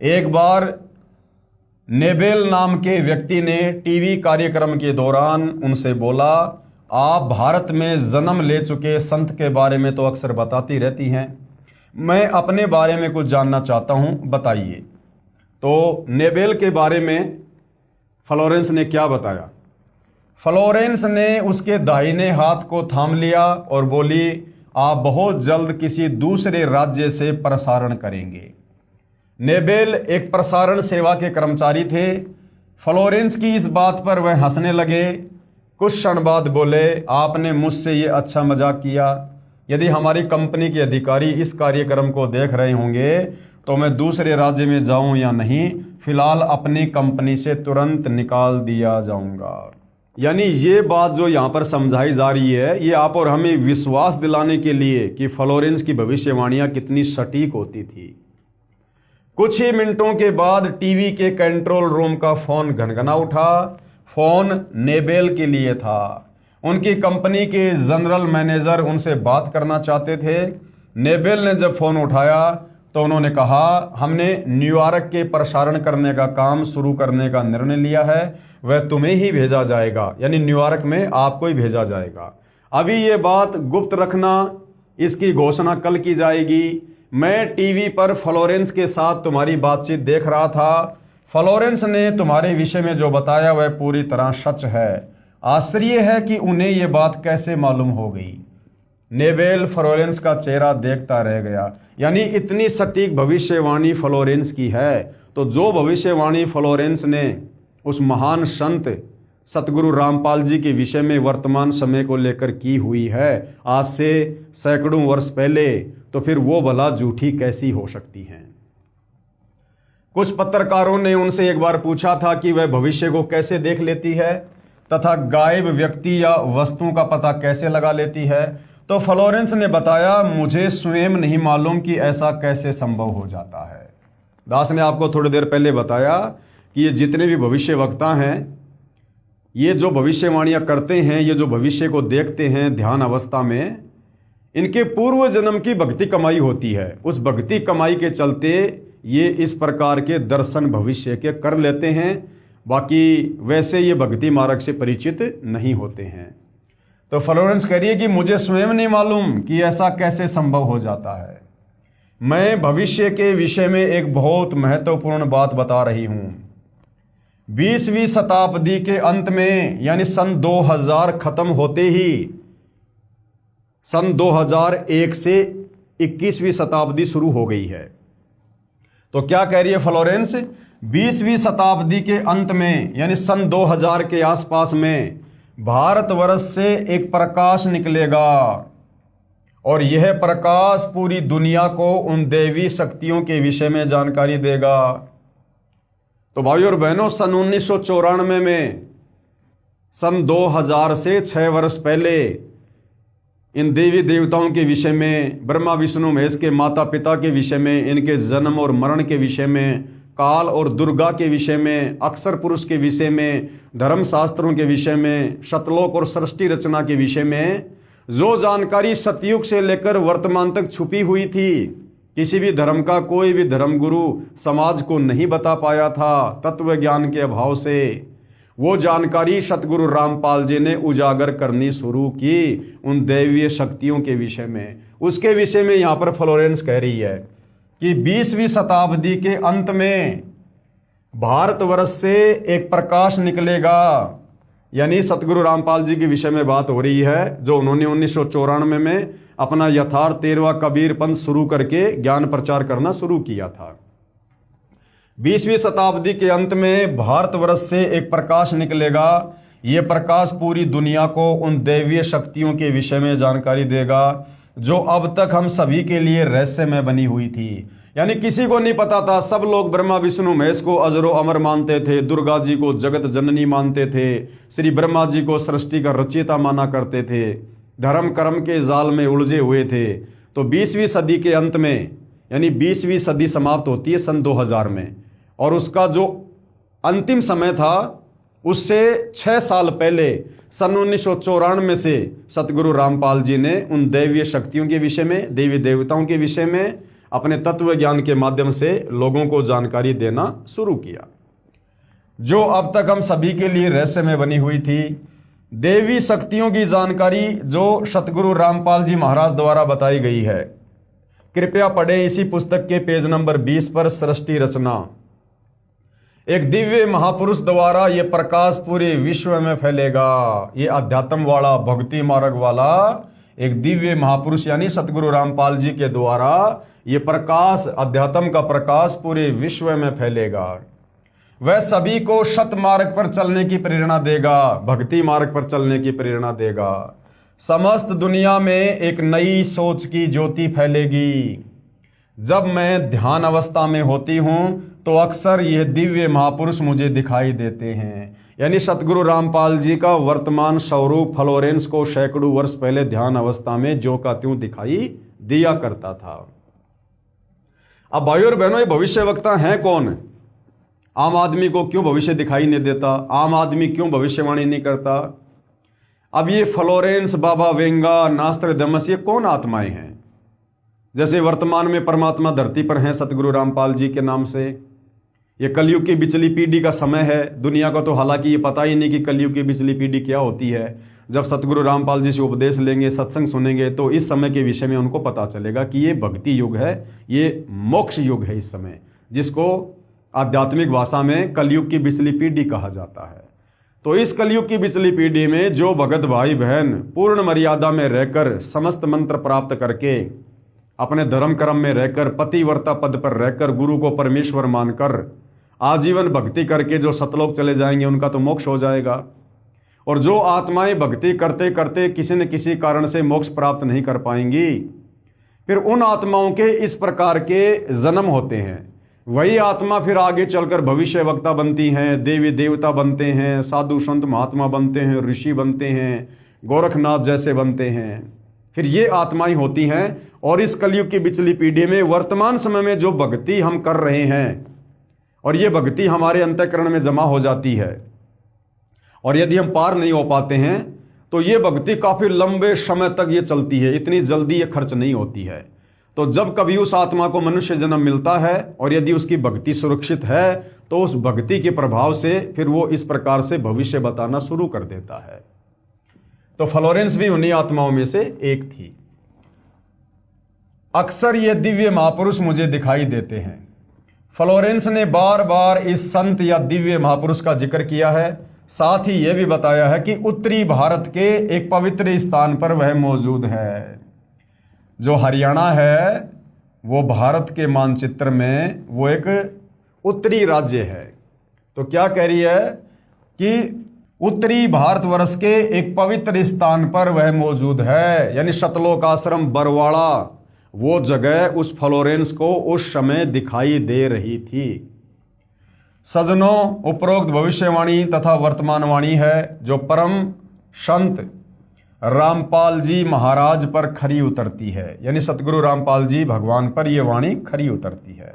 एक बार नेबेल नाम के व्यक्ति ने टीवी कार्यक्रम के दौरान उनसे बोला, आप भारत में जन्म ले चुके संत के बारे में तो अक्सर बताती रहती हैं, मैं अपने बारे में कुछ जानना चाहता हूं, बताइए। तो नेबेल के बारे में फ्लोरेंस ने क्या बताया? फ्लोरेंस ने उसके दाहिने हाथ को थाम लिया और बोली, आप बहुत जल्द किसी दूसरे राज्य से प्रसारण करेंगे। नेबेल एक प्रसारण सेवा के कर्मचारी थे। फ्लोरेंस की इस बात पर वह हंसने लगे। कुछ क्षण बाद बोले, आपने मुझसे ये अच्छा मजाक किया। यदि हमारी कंपनी के अधिकारी इस कार्यक्रम को देख रहे होंगे तो मैं दूसरे राज्य में जाऊं या नहीं, फिलहाल अपनी कंपनी से तुरंत निकाल दिया जाऊंगा। यानी ये बात जो यहाँ पर समझाई जा रही है, ये आप और हमें विश्वास दिलाने के लिए कि फ्लोरेंस की भविष्यवाणियां कितनी सटीक होती थी। कुछ ही मिनटों के बाद टीवी के कंट्रोल रूम का फोन घनघना उठा। फोन नेबेल के लिए था। उनकी कंपनी के जनरल मैनेजर उनसे बात करना चाहते थे। नेबेल ने जब फोन उठाया तो उन्होंने कहा, हमने न्यूयॉर्क के प्रसारण करने का काम शुरू करने का निर्णय लिया है, वह तुम्हें ही भेजा जाएगा, यानी न्यूयॉर्क में आपको ही भेजा जाएगा। अभी ये बात गुप्त रखना, इसकी घोषणा कल की जाएगी। मैं टीवी पर फ्लोरेंस के साथ तुम्हारी बातचीत देख रहा था। फ्लोरेंस ने तुम्हारे विषय में जो बताया वह पूरी तरह सच है। आश्चर्य है कि उन्हें यह बात कैसे मालूम हो गई। नेबेल फ्लोरेंस का चेहरा देखता रह गया। यानी इतनी सटीक भविष्यवाणी फ्लोरेंस की है, तो जो भविष्यवाणी फ्लोरेंस ने उस महान संत सतगुरु रामपाल जी के विषय में वर्तमान समय को लेकर की हुई है आज से सैकड़ों वर्ष पहले, तो फिर वो भला झूठी कैसी हो सकती हैं। कुछ पत्रकारों ने उनसे एक बार पूछा था कि वह भविष्य को कैसे देख लेती है तथा गायब व्यक्ति या वस्तुओं का पता कैसे लगा लेती है। तो फ्लोरेंस ने बताया, मुझे स्वयं नहीं मालूम कि ऐसा कैसे संभव हो जाता है। दास ने आपको थोड़ी देर पहले बताया कि ये जितने भी भविष्य वक्ता हैं, ये जो भविष्यवाणियां करते हैं, ये जो भविष्य को देखते हैं ध्यान अवस्था में, इनके पूर्व जन्म की भक्ति कमाई होती है। उस भक्ति कमाई के चलते ये इस प्रकार के दर्शन भविष्य के कर लेते हैं। बाकी वैसे ये भक्ति मार्ग से परिचित नहीं होते हैं। तो फ्लोरेंस कह रही है कि मुझे स्वयं नहीं मालूम कि ऐसा कैसे संभव हो जाता है। मैं भविष्य के विषय में एक बहुत महत्वपूर्ण बात बता रही हूं। 20वीं शताब्दी के अंत में, यानी सन 2000 खत्म होते ही, सन 2001 से 21वीं शताब्दी शुरू हो गई है। तो क्या कह रही है फ्लोरेंस? 20वीं शताब्दी के अंत में, यानी सन 2000 के आसपास में, भारतवर्ष से एक प्रकाश निकलेगा और यह प्रकाश पूरी दुनिया को उन दैवी शक्तियों के विषय में जानकारी देगा। तो भाइयों और बहनों, सन 1994 में, सन 2000 से 6 वर्ष पहले, इन देवी देवताओं के विषय में, ब्रह्मा विष्णु महेश के माता पिता के विषय में, इनके जन्म और मरण के विषय में, काल और दुर्गा के विषय में, अक्षर पुरुष के विषय में, धर्मशास्त्रों के विषय में, शतलोक और सृष्टि रचना के विषय में जो जानकारी सतयुग से लेकर वर्तमान तक छुपी हुई थी, किसी भी धर्म का कोई भी धर्मगुरु समाज को नहीं बता पाया था तत्व ज्ञान के अभाव से, वो जानकारी सतगुरु रामपाल जी ने उजागर करनी शुरू की उन दैवीय शक्तियों के विषय में। उसके विषय में यहाँ पर फ्लोरेंस कह रही है कि 20वीं शताब्दी के अंत में भारतवर्ष से एक प्रकाश निकलेगा यानी सतगुरु रामपाल जी के विषय में बात हो रही है, जो उन्होंने 1994 में अपना यथार्थ 13वां कबीर पंथ शुरू करके ज्ञान प्रचार करना शुरू किया था। 20वीं शताब्दी के अंत में भारतवर्ष से एक प्रकाश निकलेगा। ये प्रकाश पूरी दुनिया को उन दैवीय शक्तियों के विषय में जानकारी देगा जो अब तक हम सभी के लिए रहस्यमय बनी हुई थी। यानी किसी को नहीं पता था। सब लोग ब्रह्मा विष्णु महेश को अजरो अमर मानते थे, दुर्गा जी को जगत जननी मानते थे, श्री ब्रह्मा जी को सृष्टि का रचयिता माना करते थे, धर्म कर्म के जाल में उलझे हुए थे। तो 20वीं सदी के अंत में, यानी 20वीं सदी समाप्त होती है सन 2000 में, और उसका जो अंतिम समय था उससे 6 साल पहले सन 1994 से सतगुरु रामपाल जी ने उन दैवीय शक्तियों के विषय में, देवी देवताओं के विषय में अपने तत्व ज्ञान के माध्यम से लोगों को जानकारी देना शुरू किया, जो अब तक हम सभी के लिए रहस्य में बनी हुई थी। देवी शक्तियों की जानकारी जो सतगुरु रामपाल जी महाराज द्वारा बताई गई है, कृपया पढ़ें इसी पुस्तक के पेज नंबर 20 पर सृष्टि रचना। एक दिव्य महापुरुष द्वारा ये प्रकाश पूरे विश्व में फैलेगा। ये अध्यात्म वाला, भक्ति मार्ग वाला एक दिव्य महापुरुष यानी सतगुरु रामपाल जी के द्वारा ये प्रकाश, अध्यात्म का प्रकाश पूरे विश्व में फैलेगा। वह सभी को सत मार्ग पर चलने की प्रेरणा देगा, भक्ति मार्ग पर चलने की प्रेरणा देगा। समस्त दुनिया में एक नई सोच की ज्योति फैलेगी। जब मैं ध्यान अवस्था में होती हूं तो अक्सर यह दिव्य महापुरुष मुझे दिखाई देते हैं। यानी सतगुरु रामपाल जी का वर्तमान स्वरूप फ्लोरेंस को सैकड़ों वर्ष पहले ध्यान अवस्था में ज्यों का त्यों दिखाई दिया करता था। अब भाइयों और बहनों, ये भविष्य वक्ता हैं कौन? आम आदमी को क्यों भविष्य दिखाई नहीं देता? आम आदमी क्यों भविष्यवाणी नहीं करता? अब ये फ्लोरेंस, बाबा वेंगा, नास्ट्राडामस, ये कौन आत्माएं हैं? जैसे वर्तमान में परमात्मा धरती पर हैं सतगुरु रामपाल जी के नाम से। ये कलयुग की बिचली पीढ़ी का समय है। दुनिया को तो हालांकि ये पता ही नहीं कि कलयुग की बिचली पीढ़ी क्या होती है। जब सतगुरु रामपाल जी से उपदेश लेंगे, सत्संग सुनेंगे, तो इस समय के विषय में उनको पता चलेगा कि ये भक्ति युग है, ये मोक्ष युग है इस समय, जिसको आध्यात्मिक भाषा में कलयुग की बिचली पीढ़ी कहा जाता है। तो इस कलयुग की बिचली पीढ़ी में जो भगत भाई बहन पूर्ण मर्यादा में रहकर, समस्त मंत्र प्राप्त करके, अपने धर्म कर्म में रहकर, पतिव्रता पद पर रहकर, गुरु को परमेश्वर मानकर आजीवन भक्ति करके जो सतलोक चले जाएंगे, उनका तो मोक्ष हो जाएगा। और जो आत्माएं भक्ति करते करते किसी न किसी कारण से मोक्ष प्राप्त नहीं कर पाएंगी, फिर उन आत्माओं के इस प्रकार के जन्म होते हैं। वही आत्मा फिर आगे चलकर भविष्य वक्ता बनती हैं, देवी देवता बनते हैं, साधु संत महात्मा बनते हैं, ऋषि बनते हैं, गोरखनाथ जैसे बनते हैं। फिर ये आत्माएं होती हैं। और इस कलयुग की बिचली पीढ़ी में वर्तमान समय में जो भक्ति हम कर रहे हैं, और ये भक्ति हमारे अंतःकरण में जमा हो जाती है, और यदि हम पार नहीं हो पाते हैं तो ये भक्ति काफी लंबे समय तक ये चलती है, इतनी जल्दी ये खर्च नहीं होती है। तो जब कभी उस आत्मा को मनुष्य जन्म मिलता है और यदि उसकी भक्ति सुरक्षित है, तो उस भक्ति के प्रभाव से फिर वो इस प्रकार से भविष्य बताना शुरू कर देता है। तो फ्लोरेंस भी उन्हीं आत्माओं में से एक थी। अक्सर ये दिव्य महापुरुष मुझे दिखाई देते हैं। फ्लोरेंस ने बार बार इस संत या दिव्य महापुरुष का जिक्र किया है। साथ ही यह भी बताया है कि उत्तरी भारत के एक पवित्र स्थान पर वह मौजूद है। जो हरियाणा है वो भारत के मानचित्र में वो एक उत्तरी राज्य है। तो क्या कह रही है कि उत्तरी भारतवर्ष के एक पवित्र स्थान पर वह मौजूद है, यानी सतलोक आश्रम बरवाड़ा, वो जगह उस फ्लोरेंस को उस समय दिखाई दे रही थी। सजनों, उपरोक्त भविष्यवाणी तथा वर्तमानवाणी है जो परम संत रामपाल जी महाराज पर खरी उतरती है, यानी सतगुरु रामपाल जी भगवान पर यह वाणी खरी उतरती है,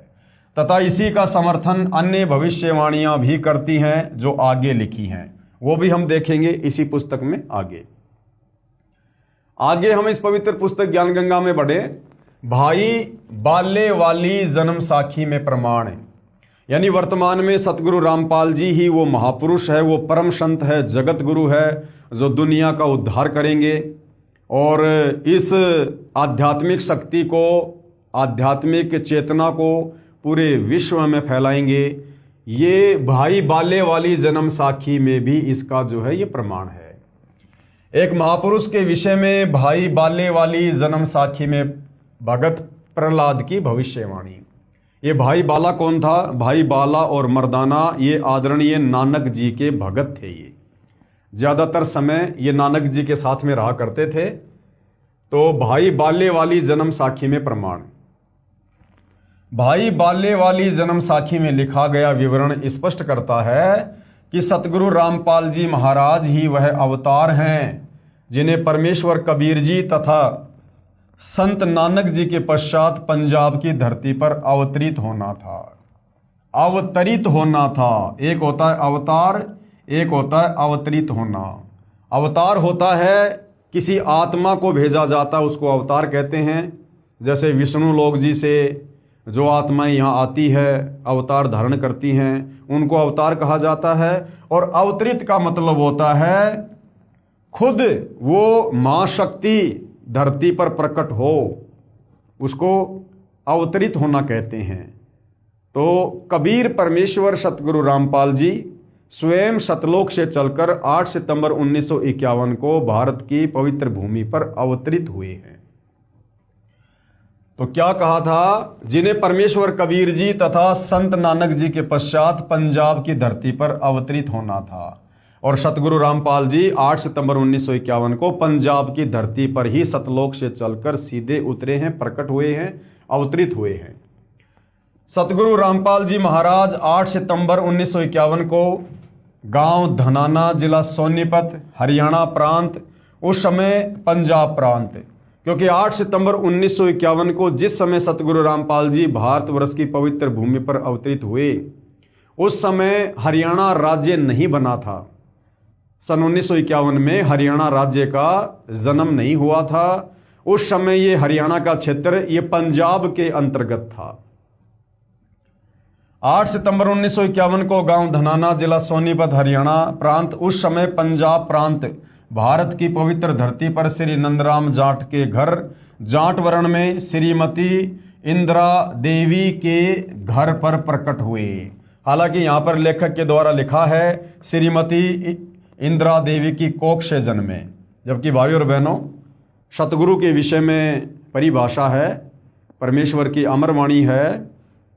तथा इसी का समर्थन अन्य भविष्यवाणियां भी करती हैं जो आगे लिखी हैं। वो भी हम देखेंगे इसी पुस्तक में। आगे हम इस पवित्र पुस्तक ज्ञान गंगा में बढ़े। भाई बाले वाली जन्म साखी में प्रमाण है, यानी वर्तमान में सतगुरु रामपाल जी ही वो महापुरुष है, वो परम संत है, जगत गुरु है, जो दुनिया का उद्धार करेंगे और इस आध्यात्मिक शक्ति को, आध्यात्मिक चेतना को पूरे विश्व में फैलाएंगे। ये भाई बाले वाली जन्म साखी में भी इसका जो है ये प्रमाण है। एक महापुरुष के विषय में भाई बाले वाली जन्म साखी में भगत प्रहलाद की भविष्यवाणी। ये भाई बाला कौन था? भाई बाला और मर्दाना ये आदरणीय नानक जी के भगत थे। ये ज़्यादातर समय ये नानक जी के साथ में रहा करते थे। तो भाई बाले वाली जन्म साखी में प्रमाण, भाई बाले वाली जन्म साखी में लिखा गया विवरण स्पष्ट करता है कि सतगुरु रामपाल जी महाराज ही वह अवतार हैं जिन्हें परमेश्वर कबीर जी तथा संत नानक जी के पश्चात पंजाब की धरती पर अवतरित होना था। अवतरित होना था, एक होता है अवतार, एक होता है अवतरित होना। अवतार होता है किसी आत्मा को भेजा जाता है, उसको अवतार कहते हैं। जैसे विष्णु लोक जी से जो आत्माएं यहाँ आती है, अवतार धारण करती हैं, उनको अवतार कहा जाता है। और अवतरित का मतलब होता है खुद वो मां शक्ति धरती पर प्रकट हो, उसको अवतरित होना कहते हैं। तो कबीर परमेश्वर सतगुरु रामपाल जी स्वयं सतलोक से चलकर 8 सितंबर 1951 को भारत की पवित्र भूमि पर अवतरित हुए हैं। तो क्या कहा था? जिन्हें परमेश्वर कबीर जी तथा संत नानक जी के पश्चात पंजाब की धरती पर अवतरित होना था। और सतगुरु रामपाल जी 8 सितंबर 1951 को पंजाब की धरती पर ही सतलोक से चलकर सीधे उतरे हैं, प्रकट हुए हैं, अवतरित हुए हैं। सतगुरु रामपाल जी महाराज 8 सितंबर 1951 को गांव धनाना, जिला सोनीपत, हरियाणा प्रांत, उस समय पंजाब प्रांत, क्योंकि 8 सितंबर 1951 को जिस समय सतगुरु रामपाल जी भारतवर्ष की पवित्र भूमि पर अवतरित हुए, उस समय हरियाणा राज्य नहीं बना था। सन 1951 में हरियाणा राज्य का जन्म नहीं हुआ था। उस समय ये हरियाणा का क्षेत्र ये पंजाब के अंतर्गत था। 8 सितंबर 1951 को गांव धनाना, जिला सोनीपत, हरियाणा प्रांत, उस समय पंजाब प्रांत, भारत की पवित्र धरती पर श्री नंदराम जाट के घर जाट वर्ण में श्रीमती इंदिरा देवी के घर पर प्रकट हुए। हालांकि यहाँ पर लेखक के द्वारा लिखा है श्रीमती इंदिरा देवी की कोख से जन्मे, जबकि भाइयों और बहनों सतगुरु के विषय में परिभाषा है, परमेश्वर की अमर वाणी है,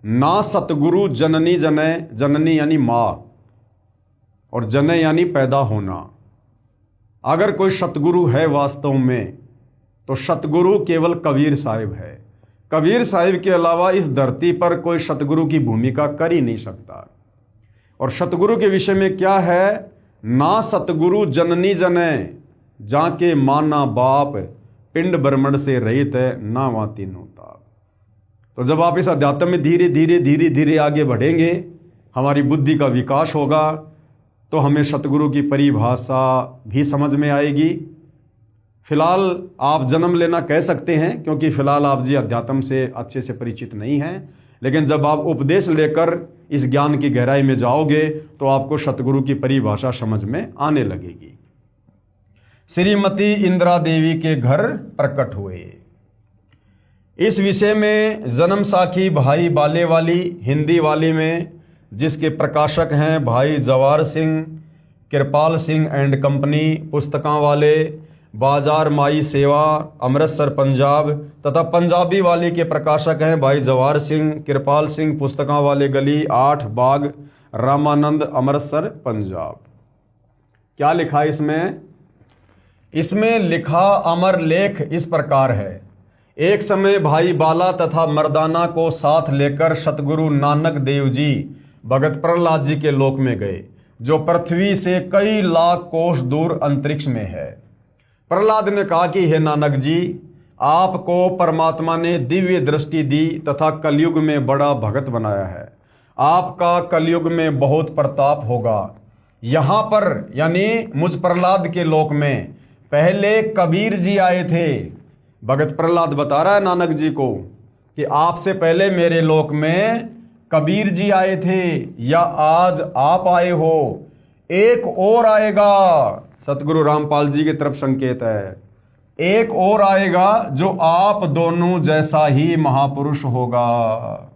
ना सतगुरु जननी जने, जननी यानी माँ और जने यानी पैदा होना। अगर कोई सतगुरु है वास्तव में तो सतगुरु केवल कबीर साहिब है। कबीर साहिब के अलावा इस धरती पर कोई सतगुरु की भूमिका कर ही नहीं सकता। और सतगुरु के विषय में क्या है? ना सतगुरु जननी जने, जाके माना बाप, पिंड ब्रह्मंड से रहित है, ना वहाँ तीन होता। तो जब आप इस अध्यात्म में धीरे धीरे धीरे धीरे आगे बढ़ेंगे, हमारी बुद्धि का विकास होगा, तो हमें सतगुरु की परिभाषा भी समझ में आएगी। फिलहाल आप जन्म लेना कह सकते हैं, क्योंकि फिलहाल आप जी अध्यात्म से अच्छे से परिचित नहीं हैं। लेकिन जब आप उपदेश लेकर इस ज्ञान की गहराई में जाओगे तो आपको सतगुरु की परिभाषा समझ में आने लगेगी। श्रीमती इंदिरा देवी के घर प्रकट हुए। इस विषय में जन्म साखी भाई बाले वाली हिंदी वाली में, जिसके प्रकाशक हैं भाई जवार सिंह, कृपाल सिंह एंड कंपनी, पुस्तकां वाले, बाजार माई सेवा, अमृतसर पंजाब, तथा पंजाबी वाली के प्रकाशक हैं भाई जवार सिंह, कृपाल सिंह, पुस्तकां वाले गली 8 बाग, रामानंद, अमृतसर पंजाब। क्या लिखा इसमें? इसमें लिखा अमर लेख इस प्रकार है। एक समय भाई बाला तथा मर्दाना को साथ लेकर सतगुरु नानक देव जी भगत प्रहलाद जी के लोक में गए, जो पृथ्वी से कई लाख कोस दूर अंतरिक्ष में है। प्रहलाद ने कहा कि हे नानक जी, आपको परमात्मा ने दिव्य दृष्टि दी तथा कलयुग में बड़ा भगत बनाया है। आपका कलयुग में बहुत प्रताप होगा। यहाँ पर यानी मुझ प्रहलाद के लोक में पहले कबीर जी आए थे। भगत प्रहलाद बता रहा है नानक जी को कि आपसे पहले मेरे लोक में कबीर जी आए थे, या आज आप आए हो, एक और आएगा। सतगुरु रामपाल जी की तरफ संकेत है, एक और आएगा जो आप दोनों जैसा ही महापुरुष होगा।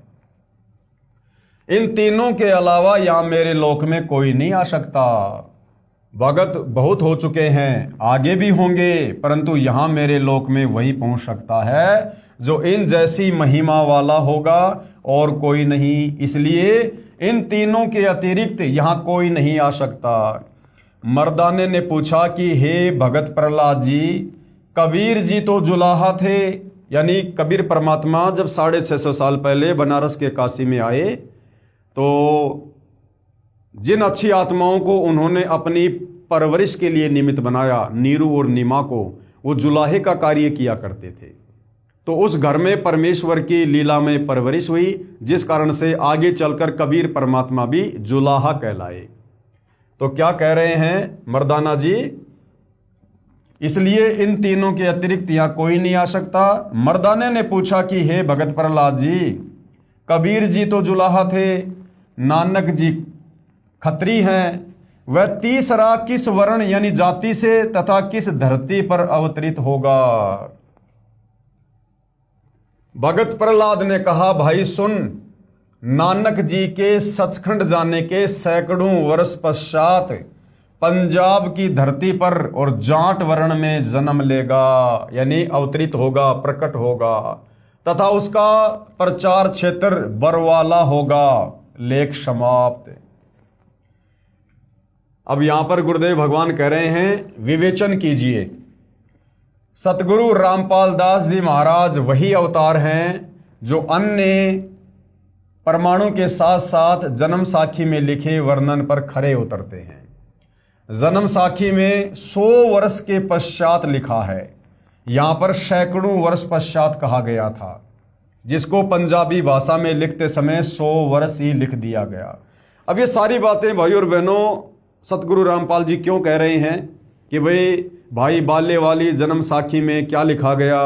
इन तीनों के अलावा यहां मेरे लोक में कोई नहीं आ सकता। भगत बहुत हो चुके हैं, आगे भी होंगे, परंतु यहां मेरे लोक में वही पहुंच सकता है जो इन जैसी महिमा वाला होगा, और कोई नहीं। इसलिए इन तीनों के अतिरिक्त यहां कोई नहीं आ सकता। मर्दाने ने पूछा कि हे भगत प्रहलाद जी, कबीर जी तो जुलाहा थे, यानी कबीर परमात्मा जब 650 साल पहले बनारस के काशी में आए तो जिन अच्छी आत्माओं को उन्होंने अपनी परवरिश के लिए निमित्त बनाया, नीरू और नीमा को, वो जुलाहे का कार्य किया करते थे। तो उस घर में परमेश्वर की लीला में परवरिश हुई, जिस कारण से आगे चलकर कबीर परमात्मा भी जुलाहा कहलाए। तो क्या कह रहे हैं मर्दाना जी? इसलिए इन तीनों के अतिरिक्त यहां कोई नहीं आ सकता। मर्दाने ने पूछा कि हे भगत प्रहलाद जी, कबीर जी तो जुलाहा थे, नानक जी खत्री हैं, वह तीसरा किस वर्ण यानी जाति से तथा किस धरती पर अवतरित होगा? भगत प्रहलाद ने कहा, भाई सुन, नानक जी के सचखंड जाने के सैकड़ों वर्ष पश्चात पंजाब की धरती पर और जाट वर्ण में जन्म लेगा, यानी अवतरित होगा, प्रकट होगा, तथा उसका प्रचार क्षेत्र बरवाला होगा। लेख समाप्त। अब यहां पर गुरुदेव भगवान कह रहे हैं, विवेचन कीजिए। सतगुरु रामपाल दास जी महाराज वही अवतार हैं जो अन्य परमाणु के साथ साथ जन्म साखी में लिखे वर्णन पर खरे उतरते हैं। जन्म साखी में 100 वर्ष के पश्चात लिखा है, यहां पर सैकड़ों वर्ष पश्चात कहा गया था, जिसको पंजाबी भाषा में लिखते समय 100 वर्ष ही लिख दिया गया। अब ये सारी बातें भाई और बहनों सतगुरु रामपाल जी क्यों कह रहे हैं कि भाई बाल्य वाली जन्म साखी में क्या लिखा गया,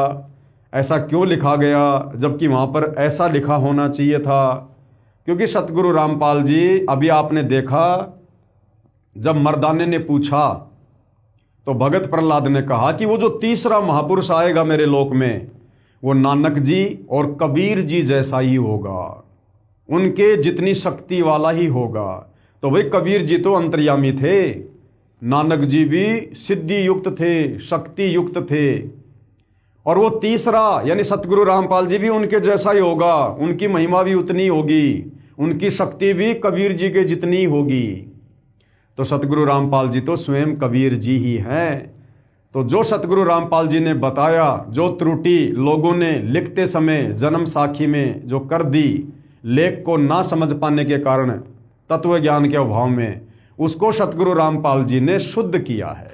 ऐसा क्यों लिखा गया, जबकि वहाँ पर ऐसा लिखा होना चाहिए था? क्योंकि सतगुरु रामपाल जी, अभी आपने देखा जब मर्दाने ने पूछा तो भगत प्रहलाद ने कहा कि वो जो तीसरा महापुरुष आएगा मेरे लोक में, वो नानक जी और कबीर जी जैसा ही होगा, उनके जितनी शक्ति वाला ही होगा। तो भाई कबीर जी तो अंतर्यामी थे, नानक जी भी सिद्धि युक्त थे, शक्ति युक्त थे, और वो तीसरा यानी सतगुरु रामपाल जी भी उनके जैसा ही होगा, उनकी महिमा भी उतनी होगी, उनकी शक्ति भी कबीर जी के जितनी होगी। तो सतगुरु रामपाल जी तो स्वयं कबीर जी ही हैं। तो जो सतगुरु रामपाल जी ने बताया, जो त्रुटि लोगों ने लिखते समय जन्म साखी में जो कर दी, लेख को ना समझ पाने के कारण, तत्व ज्ञान के अभाव में, उसको सतगुरु रामपाल जी ने शुद्ध किया है।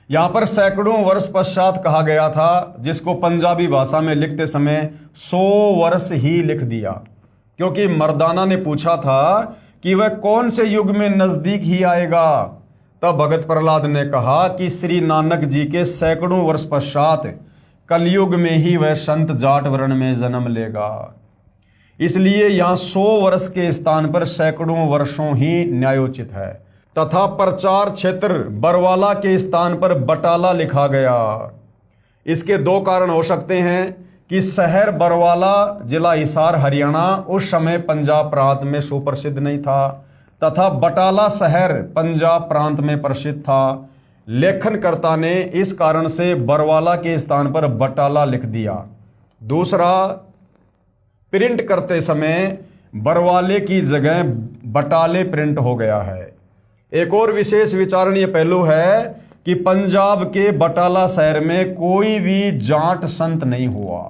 यहां पर सैकड़ों वर्ष पश्चात कहा गया था, जिसको पंजाबी भाषा में लिखते समय 100 वर्ष ही लिख दिया, क्योंकि मर्दाना ने पूछा था कि वह कौन से युग में नजदीक ही आएगा। तब भगत प्रहलाद ने कहा कि श्री नानक जी के सैकड़ों वर्ष पश्चात कलयुग में ही वह संत जाट वर्ण में जन्म लेगा। इसलिए यहां 100 वर्ष के स्थान पर सैकड़ों वर्षों ही न्यायोचित है, तथा प्रचार क्षेत्र बरवाला के स्थान पर बटाला लिखा गया। इसके 2 कारण हो सकते हैं कि शहर बरवाला जिला हिसार हरियाणा उस समय पंजाब प्रांत में सुप्रसिद्ध नहीं था, तथा बटाला शहर पंजाब प्रांत में प्रसिद्ध था। लेखनकर्ता ने इस कारण से बरवाला के स्थान पर बटाला लिख दिया। दूसरा, प्रिंट करते समय बरवाले की जगह बटाले प्रिंट हो गया है। एक और विशेष विचारणीय पहलू है कि पंजाब के बटाला शहर में कोई भी जाट संत नहीं हुआ।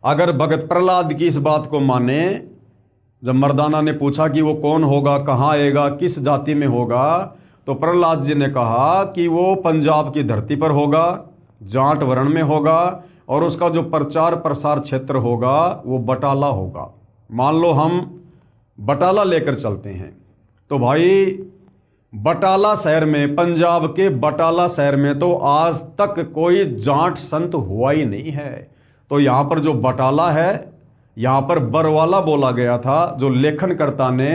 अगर भगत प्रहलाद की इस बात को माने, जब मर्दाना ने पूछा कि वो कौन होगा, कहाँ आएगा, किस जाति में होगा, तो प्रहलाद जी ने कहा कि वो पंजाब की धरती पर होगा, जाट वर्ण में होगा, और उसका जो प्रचार प्रसार क्षेत्र होगा वो बटाला होगा। मान लो हम बटाला लेकर चलते हैं, तो भाई बटाला शहर में, पंजाब के बटाला शहर में तो आज तक कोई जाट संत हुआ ही नहीं है। तो यहाँ पर जो बटाला है, यहाँ पर बरवाला बोला गया था, जो लेखनकर्ता ने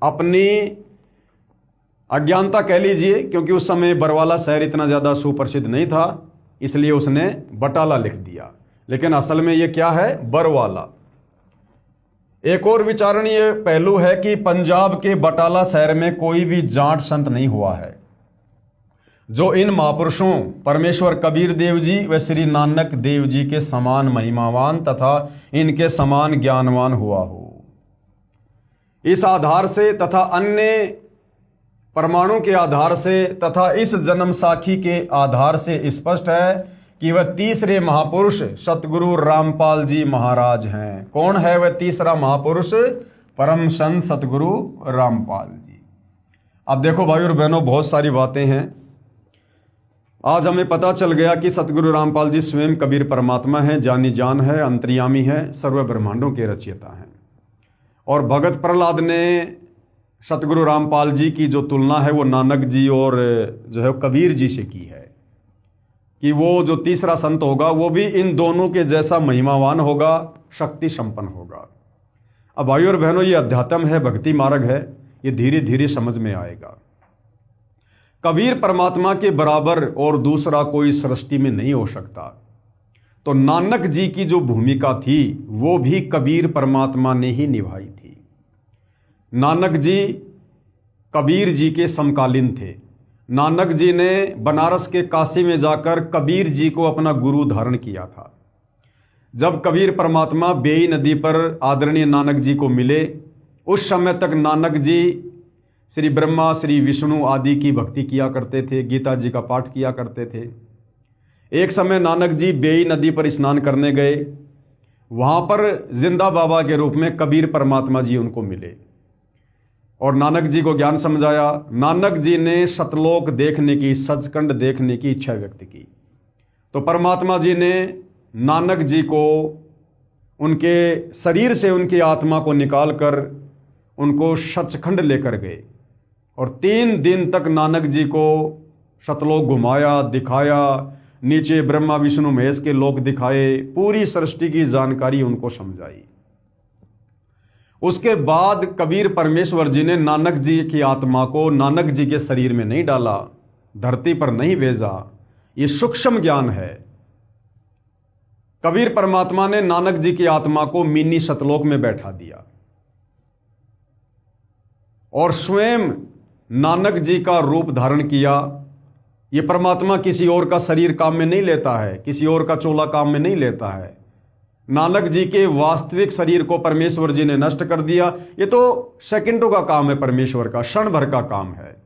अपनी अज्ञानता कह लीजिए, क्योंकि उस समय बरवाला शहर इतना ज़्यादा सुप्रसिद्ध नहीं था, इसलिए उसने बटाला लिख दिया, लेकिन असल में ये क्या है, बरवाला। एक और विचारणीय पहलू है कि पंजाब के बटाला शहर में कोई भी जाट संत नहीं हुआ है जो इन महापुरुषों परमेश्वर कबीर देव जी व श्री नानक देव जी के समान महिमावान तथा इनके समान ज्ञानवान हुआ हो। इस आधार से तथा अन्य प्रमाणों के आधार से तथा इस जन्म साखी के आधार से स्पष्ट है कि वह तीसरे महापुरुष सतगुरु रामपाल जी महाराज हैं। कौन है वह तीसरा महापुरुष? परम संत सतगुरु रामपाल जी। अब देखो भाई और बहनों, बहुत सारी बातें हैं। आज हमें पता चल गया कि सतगुरु रामपाल जी स्वयं कबीर परमात्मा हैं, जानी जान है, अंतर्यामी है, सर्व ब्रह्मांडों के रचयिता हैं। और भगत प्रहलाद ने सतगुरु रामपाल जी की जो तुलना है वो नानक जी और जो है कबीर जी से की है कि वो जो तीसरा संत होगा वो भी इन दोनों के जैसा महिमावान होगा, शक्ति संपन्न होगा। अब भाइयों और बहनों, ये अध्यात्म है, भक्ति मार्ग है, ये धीरे धीरे समझ में आएगा। कबीर परमात्मा के बराबर और दूसरा कोई सृष्टि में नहीं हो सकता। तो नानक जी की जो भूमिका थी वो भी कबीर परमात्मा ने ही निभाई थी। नानक जी कबीर जी के समकालीन थे। नानक जी ने बनारस के काशी में जाकर कबीर जी को अपना गुरु धारण किया था। जब कबीर परमात्मा बेई नदी पर आदरणीय नानक जी को मिले, उस समय तक नानक जी श्री ब्रह्मा, श्री विष्णु आदि की भक्ति किया करते थे, गीता जी का पाठ किया करते थे। एक समय नानक जी बेई नदी पर स्नान करने गए। वहाँ पर जिंदा बाबा के रूप में कबीर परमात्मा जी उनको मिले और नानक जी को ज्ञान समझाया। नानक जी ने सतलोक देखने की, सचखंड देखने की इच्छा व्यक्त की। तो परमात्मा जी ने नानक जी को उनके शरीर से उनकी आत्मा को निकालकर उनको सचखंड लेकर गए और 3 दिन तक नानक जी को सतलोक घुमाया, दिखाया, नीचे ब्रह्मा विष्णु महेश के लोक दिखाए, पूरी सृष्टि की जानकारी उनको समझाई। उसके बाद कबीर परमेश्वर जी ने नानक जी की आत्मा को नानक जी के शरीर में नहीं डाला, धरती पर नहीं भेजा। ये सूक्ष्म ज्ञान है। कबीर परमात्मा ने नानक जी की आत्मा को मिनी सतलोक में बैठा दिया और स्वयं नानक जी का रूप धारण किया। ये परमात्मा किसी और का शरीर काम में नहीं लेता है, किसी और का चोला काम में नहीं लेता है। नानक जी के वास्तविक शरीर को परमेश्वर जी ने नष्ट कर दिया। ये तो सेकंडों का काम है, परमेश्वर का क्षण भर का काम है।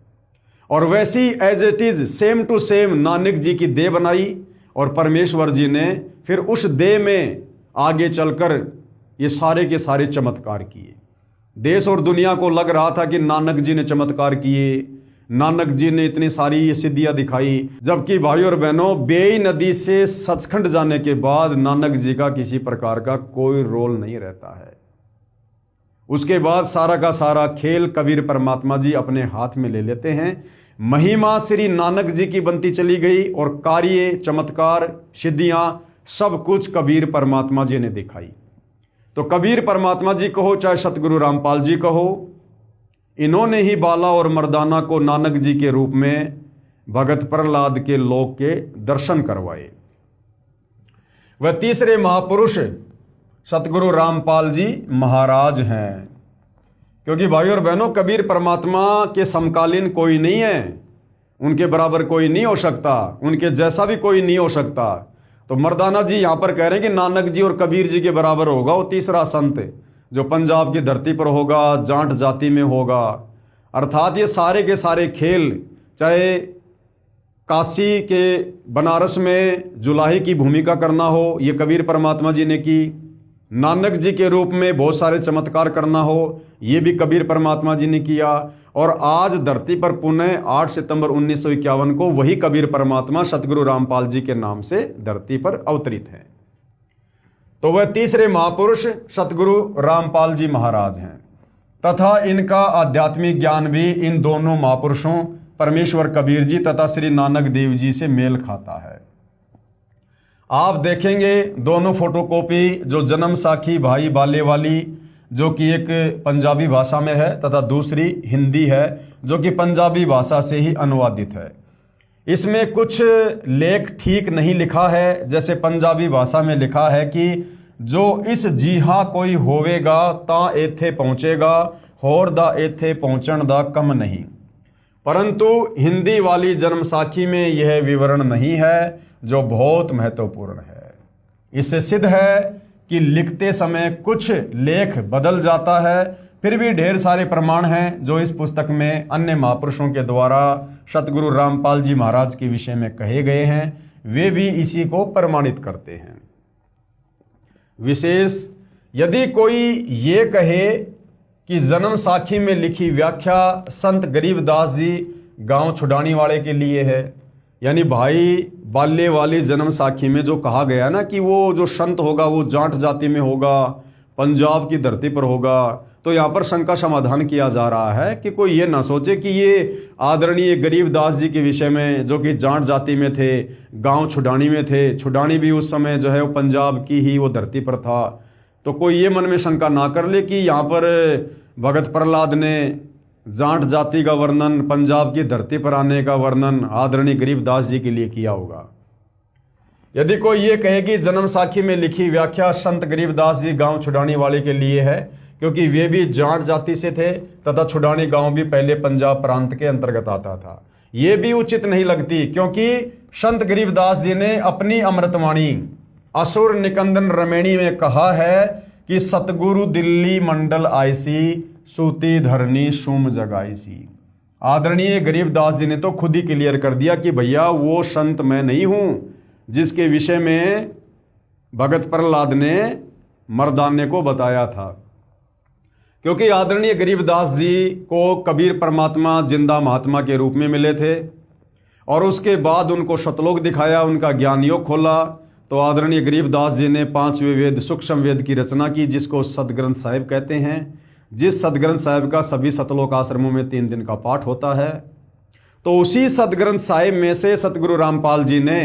और वैसी as it is same to same Nanak ji की देह बनाई और परमेश्वर जी ने फिर उस देह में आगे चलकर ये सारे के सारे चमत्कार किए। देश और दुनिया को लग रहा था कि नानक जी ने चमत्कार किए, नानक जी ने इतनी सारी ये सिद्धियां दिखाई, जबकि भाइयों और बहनों, बेई नदी से सचखंड जाने के बाद नानक जी का किसी प्रकार का कोई रोल नहीं रहता है। उसके बाद सारा का सारा खेल कबीर परमात्मा जी अपने हाथ में ले लेते हैं। महिमा श्री नानक जी की बनती चली गई और कार्य, चमत्कार, सिद्धियां सब कुछ कबीर परमात्मा जी ने दिखाई। तो कबीर परमात्मा जी कहो चाहे सतगुरु रामपाल जी कहो, इन्होंने ही बाला और मर्दाना को नानक जी के रूप में भगत प्रहलाद के लोक के दर्शन करवाए। वह तीसरे महापुरुष सतगुरु रामपाल जी महाराज हैं। क्योंकि भाइयों और बहनों, कबीर परमात्मा के समकालीन कोई नहीं है, उनके बराबर कोई नहीं हो सकता, उनके जैसा भी कोई नहीं हो सकता। तो मर्दाना जी यहां पर कह रहे हैं कि नानक जी और कबीर जी के बराबर होगा वो तीसरा संत जो पंजाब की धरती पर होगा, जाट जाति में होगा। अर्थात ये सारे के सारे खेल, चाहे काशी के बनारस में जुलाही की भूमिका करना हो, ये कबीर परमात्मा जी ने की। नानक जी के रूप में बहुत सारे चमत्कार करना हो, ये भी कबीर परमात्मा जी ने किया। और आज धरती पर पुनः 8 सितंबर 1951 को वही कबीर परमात्मा सतगुरु रामपाल जी के नाम से धरती पर अवतरित हैं। तो वह तीसरे महापुरुष सतगुरु रामपाल जी महाराज हैं तथा इनका आध्यात्मिक ज्ञान भी इन दोनों महापुरुषों परमेश्वर कबीर जी तथा श्री नानक देव जी से मेल खाता है। आप देखेंगे दोनों फोटोकॉपी, जो जन्म साखी भाई बाले वाली जो कि एक पंजाबी भाषा में है तथा दूसरी हिंदी है जो कि पंजाबी भाषा से ही अनुवादित है। इसमें कुछ लेख ठीक नहीं लिखा है। जैसे पंजाबी भाषा में लिखा है कि जो इस जीहा कोई होवेगा ता एथे पहुंचेगा, होर दा एथे पहुंचण दा कम नहीं। परंतु हिंदी वाली जन्म साखी में यह विवरण नहीं है, जो बहुत महत्वपूर्ण है। इससे सिद्ध है कि लिखते समय कुछ लेख बदल जाता है, फिर भी ढेर सारे प्रमाण हैं जो इस पुस्तक में अन्य महापुरुषों के द्वारा सतगुरु रामपाल जी महाराज के विषय में कहे गए हैं, वे भी इसी को प्रमाणित करते हैं। विशेष यदि कोई ये कहे कि जन्म साखी में लिखी व्याख्या संत गरीबदास जी गांव छुड़ानी वाले के लिए है, यानी भाई बाल्य वाली जन्म साखी में जो कहा गया ना कि वो जो संत होगा वो जाट जाति में होगा, पंजाब की धरती पर होगा, तो यहाँ पर शंका समाधान किया जा रहा है कि कोई ये ना सोचे कि ये आदरणीय गरीबदास जी के विषय में, जो कि जाट जाति में थे, गांव छुड़ानी में थे, छुड़ानी भी उस समय जो है वो पंजाब की ही वो धरती पर था, तो कोई ये मन में शंका ना कर ले कि यहाँ पर भगत प्रहलाद ने जाट जाति का वर्णन, पंजाब की धरती पर आने का वर्णन आदरणीय गरीबदास जी के लिए किया होगा। यदि कोई ये कहे कि जन्म साखी में लिखी व्याख्या संत गरीबदास जी गांव छुड़ानी वाले के लिए है, क्योंकि वे भी जाट जाति से थे तथा छुड़ानी गांव भी पहले पंजाब प्रांत के अंतर्गत आता था, ये भी उचित नहीं लगती, क्योंकि संत गरीबदास जी ने अपनी अमृतवाणी असुर निकंदन रमेणी में कहा है कि सतगुरु दिल्ली मंडल आईसी, सूती धरनी सुम जगाईसी। आदरणीय गरीबदास जी ने तो खुद ही क्लियर कर दिया कि भैया वो संत मैं नहीं हूं जिसके विषय में भगत प्रहलाद ने मर्दाने को बताया था, क्योंकि आदरणीय गरीबदास जी को कबीर परमात्मा जिंदा महात्मा के रूप में मिले थे और उसके बाद उनको शतलोक दिखाया, उनका ज्ञान योग खोला, तो आदरणीय गरीबदास जी ने 5वें वेद सूक्ष्म वेद की रचना की, जिसको सदग्रंथ साहिब कहते हैं, जिस सदग्रंथ साहिब का सभी सतलोक आश्रमों में 3 दिन का पाठ होता है। तो उसी सदग्रंथ साहिब में से सतगुरु रामपाल जी ने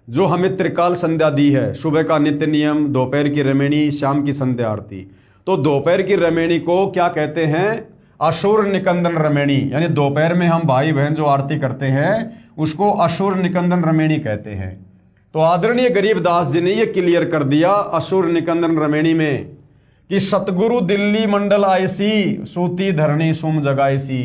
जो हमें त्रिकाल संध्या दी है, सुबह का नित्य नियम, दोपहर की रमेणी, शाम की संध्या आरती, तो दोपहर की रमेणी को क्या कहते हैं? असुर निकंदन रमेणी, यानी दोपहर में हम भाई बहन जो आरती करते हैं उसको असुर निकंदन रमेणी कहते हैं। तो आदरणीय गरीबदास जी ने यह क्लियर कर दिया असुर निकंदन रमेणी में कि सतगुरु दिल्ली मंडल आईसी, सूती धरणी सुम जगाईसी,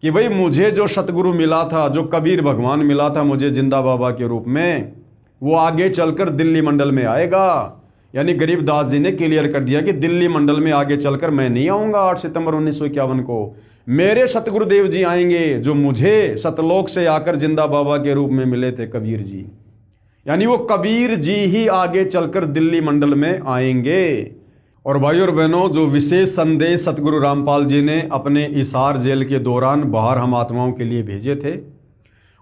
कि भाई मुझे जो सतगुरु मिला था, जो कबीर भगवान मिला था मुझे जिंदा बाबा के रूप में, वो आगे चलकर दिल्ली मंडल में आएगा। यानी गरीबदास जी ने क्लियर कर दिया कि दिल्ली मंडल में आगे चलकर मैं नहीं आऊंगा 8 सितंबर 1951 को, मेरे सतगुरुदेव जी आएंगे जो मुझे सतलोक से आकर जिंदा बाबा के रूप में मिले थे, कबीर जी। यानी वो कबीर जी ही आगे चलकर दिल्ली मंडल में आएंगे। और भाई और बहनों, जो विशेष संदेश सतगुरु रामपाल जी ने अपने इसार जेल के दौरान बाहर हम आत्माओं के लिए भेजे थे,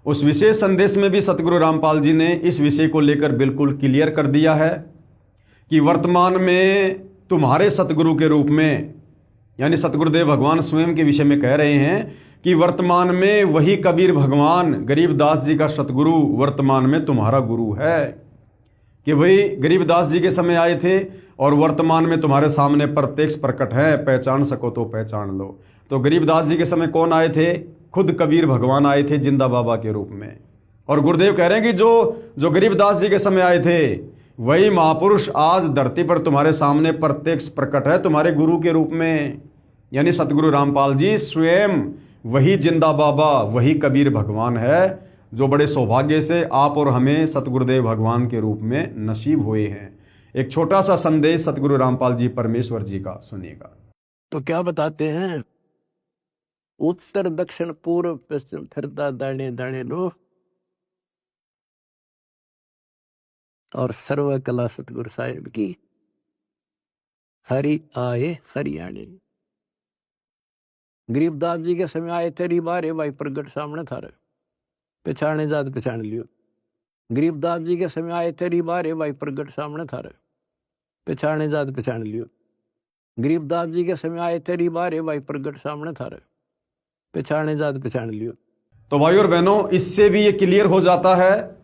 उस विशेष संदेश में भी सतगुरु रामपाल जी ने इस विषय को लेकर बिल्कुल क्लियर कर दिया है कि वर्तमान में तुम्हारे सतगुरु के रूप में, यानी सतगुरुदेव भगवान स्वयं के विषय में कह रहे हैं कि वर्तमान में वही कबीर भगवान गरीबदास जी का सतगुरु वर्तमान में तुम्हारा गुरु है। कि भाई गरीबदास जी के समय आए थे और वर्तमान में तुम्हारे सामने प्रत्यक्ष प्रकट है, पहचान सको तो पहचान लो। तो गरीबदास जी के समय कौन आए थे? खुद कबीर भगवान आए थे जिंदा बाबा के रूप में। और गुरुदेव कह रहे हैं कि जो गरीबदास जी के समय आए थे वही महापुरुष आज धरती पर तुम्हारे सामने प्रत्यक्ष प्रकट है तुम्हारे गुरु के रूप में। यानी सतगुरु रामपाल जी स्वयं वही जिंदा बाबा, वही कबीर भगवान है, जो बड़े सौभाग्य से आप और हमें सतगुरुदेव भगवान के रूप में नसीब हुए हैं। एक छोटा सा संदेश सतगुरु रामपाल जी परमेश्वर जी का सुनिएगा। तो क्या बताते हैं? उत्तर दक्षिण पूर्व पश्चिम फिरता दाने दाने लो, और सर्व कला सतगुरु साहिब की, हरि आए हरियाणे। गरीबदास जी के समय आए थे रिबारे भाई प्रगट सामने था, पहचाने जात पहचान लियो। गरीबदास जी के समय आए थे रिबारे भाई प्रगट सामने था, पहचाने जात पहचान लियो। गरीबदास जी के समय आए थे रिबारे भाई प्रगट सामने था, पहचाने जात पहचान लियो। तो भाई और बहनों, इससे भी ये क्लियर हो जाता है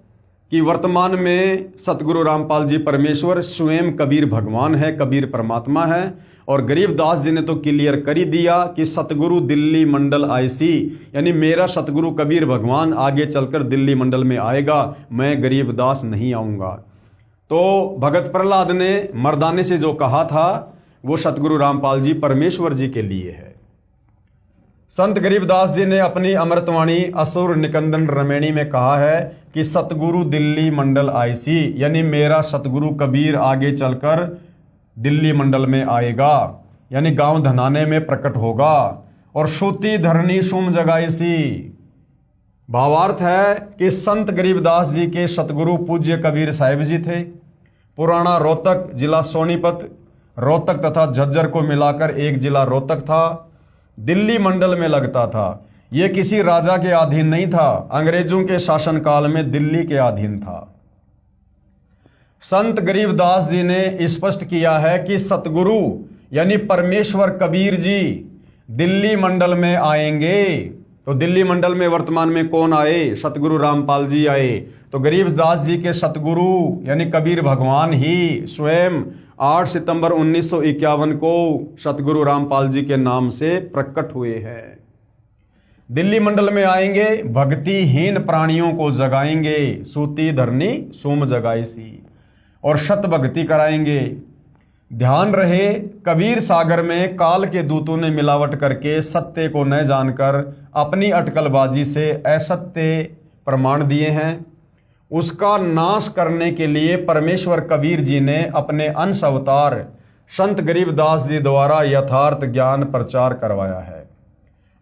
कि वर्तमान में सतगुरु रामपाल जी परमेश्वर स्वयं कबीर भगवान है, कबीर परमात्मा है। और गरीबदास जी ने तो क्लियर कर ही दिया कि सतगुरु दिल्ली मंडल आईसी, यानी मेरा सतगुरु कबीर भगवान आगे चलकर दिल्ली मंडल में आएगा, मैं गरीबदास नहीं आऊँगा। तो भगत प्रहलाद ने मर्दाने से जो कहा था वो सतगुरु रामपाल जी परमेश्वर जी के लिए है। संत गरीबदास जी ने अपनी अमृतवाणी असुर निकंदन रमेणी में कहा है कि सतगुरु दिल्ली मंडल आईसी, यानी मेरा सतगुरु कबीर आगे चलकर दिल्ली मंडल में आएगा, यानी गांव धनाने में प्रकट होगा। और सूती धरनी सुम जगाईसी, भावार्थ है कि संत गरीबदास जी के सतगुरु पूज्य कबीर साहिब जी थे। पुराना रोहतक जिला सोनीपत, रोहतक तथा झज्जर को मिलाकर एक जिला रोहतक था, दिल्ली मंडल में लगता था। यह किसी राजा के अधीन नहीं था, अंग्रेजों के शासनकाल में दिल्ली के अधीन था। संत गरीबदास जी ने स्पष्ट किया है कि सतगुरु यानी परमेश्वर कबीर जी दिल्ली मंडल में आएंगे। तो दिल्ली मंडल में वर्तमान में कौन आए? सतगुरु रामपाल जी आए। तो गरीबदास जी के सतगुरु यानी कबीर भगवान ही स्वयं 8 सितंबर 1951 को सतगुरु रामपाल जी के नाम से प्रकट हुए हैं। दिल्ली मंडल में आएंगे, भक्तिहीन प्राणियों को जगाएंगे, सूती धरनी सोम जगाईसी, और शत भक्ति कराएंगे। ध्यान रहे, कबीर सागर में काल के दूतों ने मिलावट करके सत्य को न जानकर अपनी अटकलबाजी से असत्य प्रमाण दिए हैं। उसका नाश करने के लिए परमेश्वर कबीर जी ने अपने अंश अवतार संत गरीबदास जी द्वारा यथार्थ ज्ञान प्रचार करवाया है,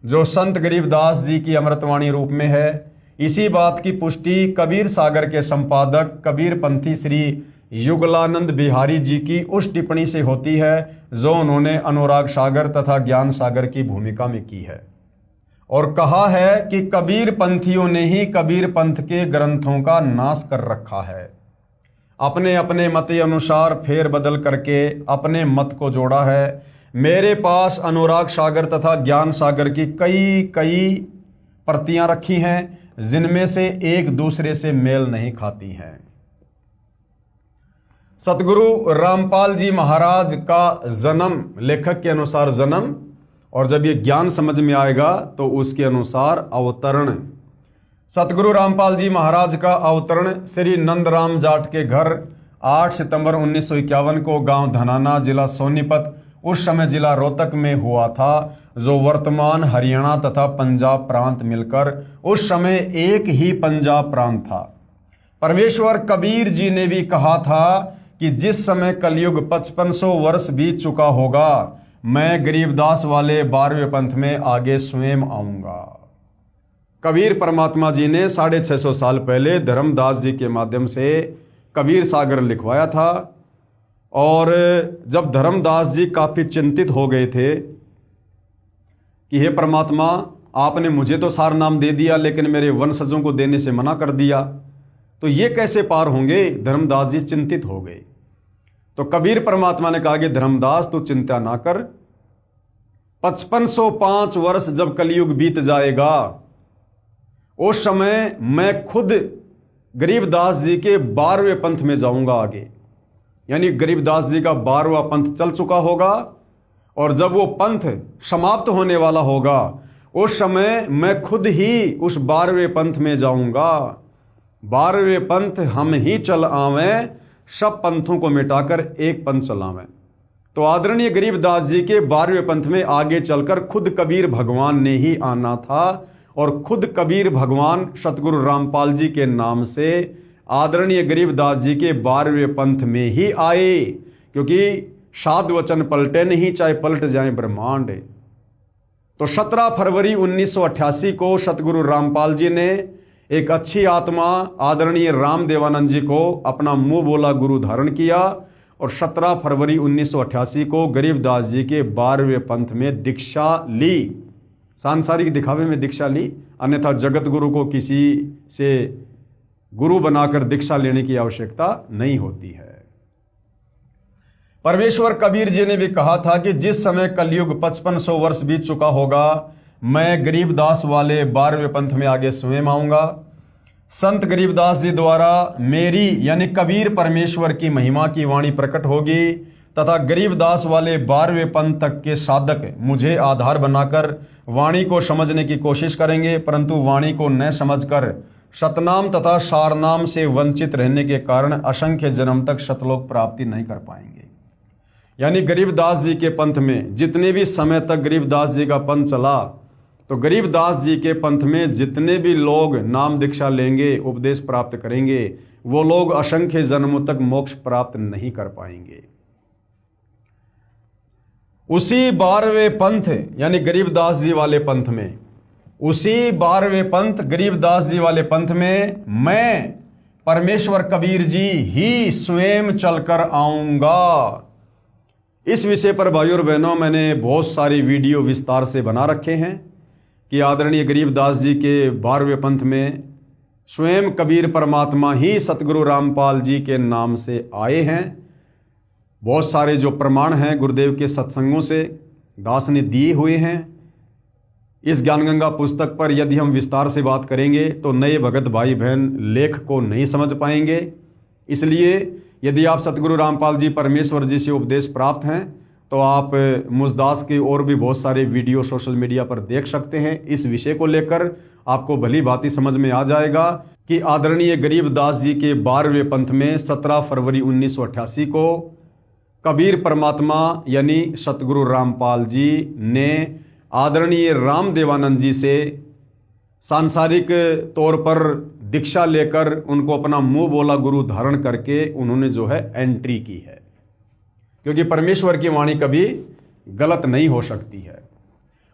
जो संत गरीबदास जी की अमृतवाणी रूप में है। इसी बात की पुष्टि कबीर सागर के संपादक कबीर पंथी श्री युगलानंद बिहारी जी की उस टिप्पणी से होती है जो उन्होंने अनुराग सागर तथा ज्ञान सागर की भूमिका में की है, और कहा है कि कबीर पंथियों ने ही कबीर पंथ के ग्रंथों का नाश कर रखा है। अपने अपने मत अनुसार फेर बदल करके अपने मत को जोड़ा है। मेरे पास अनुराग सागर तथा ज्ञान सागर की कई प्रतियां रखी हैं, जिनमें से एक दूसरे से मेल नहीं खाती हैं। सतगुरु रामपाल जी महाराज का जन्म, लेखक के अनुसार जन्म, और जब ये ज्ञान समझ में आएगा तो उसके अनुसार अवतरण। सतगुरु रामपाल जी महाराज का अवतरण श्री नंदराम जाट के घर 8 सितंबर 1951 को गांव धनाना, जिला सोनीपत, उस समय जिला रोहतक में हुआ था, जो वर्तमान हरियाणा तथा पंजाब प्रांत मिलकर उस समय एक ही पंजाब प्रांत था। परमेश्वर कबीर जी ने भी कहा था कि जिस समय कलयुग 5500 वर्ष बीत चुका होगा, मैं गरीबदास वाले 12वें पंथ में आगे स्वयं आऊंगा। कबीर परमात्मा जी ने 650 साल पहले धर्मदास जी के माध्यम से कबीर सागर लिखवाया था, और जब धर्मदास जी काफी चिंतित हो गए थे कि हे परमात्मा, आपने मुझे तो सार नाम दे दिया लेकिन मेरे वंशजों को देने से मना कर दिया, तो ये कैसे पार होंगे? धर्मदास जी चिंतित हो गए। तो कबीर परमात्मा ने कहा कि धर्मदास तू चिंता ना कर, 5505 वर्ष जब कलयुग बीत जाएगा, उस समय मैं खुद गरीबदास जी के 12वें पंथ में जाऊंगा आगे। यानी गरीबदास जी का 12वां पंथ चल चुका होगा, और जब वो पंथ समाप्त होने वाला होगा, उस समय मैं खुद ही उस 12वें पंथ में जाऊंगा। 12वें पंथ हम ही चल आवें, सब पंथों को मिटाकर एक पंथ चलावें। तो आदरणीय गरीबदास जी के 12वें पंथ में आगे चलकर खुद कबीर भगवान ने ही आना था, और खुद कबीर भगवान सतगुरु रामपाल जी के नाम से आदरणीय गरीबदास जी के 12वें पंथ में ही आए, क्योंकि साध वचन पलटे नहीं, चाहे पलट जाए ब्रह्मांड। तो 17 फरवरी 1988 को सतगुरु रामपाल जी ने एक अच्छी आत्मा आदरणीय राम देवानंद जी को अपना मुंह बोला गुरु धारण किया, और 17 फरवरी 1988 को गरीबदास जी के 12वें पंथ में दीक्षा ली। सांसारिक दिखावे में दीक्षा ली, अन्यथा जगत गुरु को किसी से गुरु बनाकर दीक्षा लेने की आवश्यकता नहीं होती है। परमेश्वर कबीर जी ने भी कहा था कि जिस समय कलयुग 5500 वर्ष बीत चुका होगा, मैं गरीबदास वाले 12वें पंथ में आगे स्वयं आऊंगा। संत गरीबदास जी द्वारा मेरी यानी कबीर परमेश्वर की महिमा की वाणी प्रकट होगी, तथा गरीबदास वाले 12वें पंथ तक के साधक मुझे आधार बनाकर वाणी को समझने की कोशिश करेंगे, परंतु वाणी को न समझकर शतनाम तथा सारनाम से वंचित रहने के कारण असंख्य जन्म तक शतलोक प्राप्ति नहीं कर पाएंगे। यानी गरीबदास जी के पंथ में जितने भी समय तक गरीबदास जी का पंथ चला, तो गरीबदास जी के पंथ में जितने भी लोग नाम दीक्षा लेंगे, उपदेश प्राप्त करेंगे, वो लोग असंख्य जन्मों तक मोक्ष प्राप्त नहीं कर पाएंगे। उसी 12वें पंथ यानी गरीबदास जी वाले पंथ में, उसी 12वें पंथ गरीबदास जी वाले पंथ में मैं परमेश्वर कबीर जी ही स्वयं चलकर आऊंगा। इस विषय पर भाइयों और बहनों मैंने बहुत सारी वीडियो विस्तार से बना रखे हैं कि आदरणीय गरीबदास जी के 12वें पंथ में स्वयं कबीर परमात्मा ही सतगुरु रामपाल जी के नाम से आए हैं। बहुत सारे जो प्रमाण हैं गुरुदेव के सत्संगों से दास ने दिए हुए हैं। इस ज्ञानगंगा पुस्तक पर यदि हम विस्तार से बात करेंगे तो नए भगत भाई बहन लेख को नहीं समझ पाएंगे। इसलिए यदि आप सतगुरु रामपाल जी परमेश्वर जी से उपदेश प्राप्त हैं तो आप मुझदास के और भी बहुत सारे वीडियो सोशल मीडिया पर देख सकते हैं। इस विषय को लेकर आपको भली भांति समझ में आ जाएगा कि आदरणीय गरीबदास जी के 12वें पंथ में 17 फरवरी 1988 को कबीर परमात्मा यानी सतगुरु रामपाल जी ने आदरणीय रामदेवानंद जी से सांसारिक तौर पर दीक्षा लेकर उनको अपना मुंह बोला गुरु धारण करके उन्होंने जो है एंट्री की है, क्योंकि परमेश्वर की वाणी कभी गलत नहीं हो सकती है।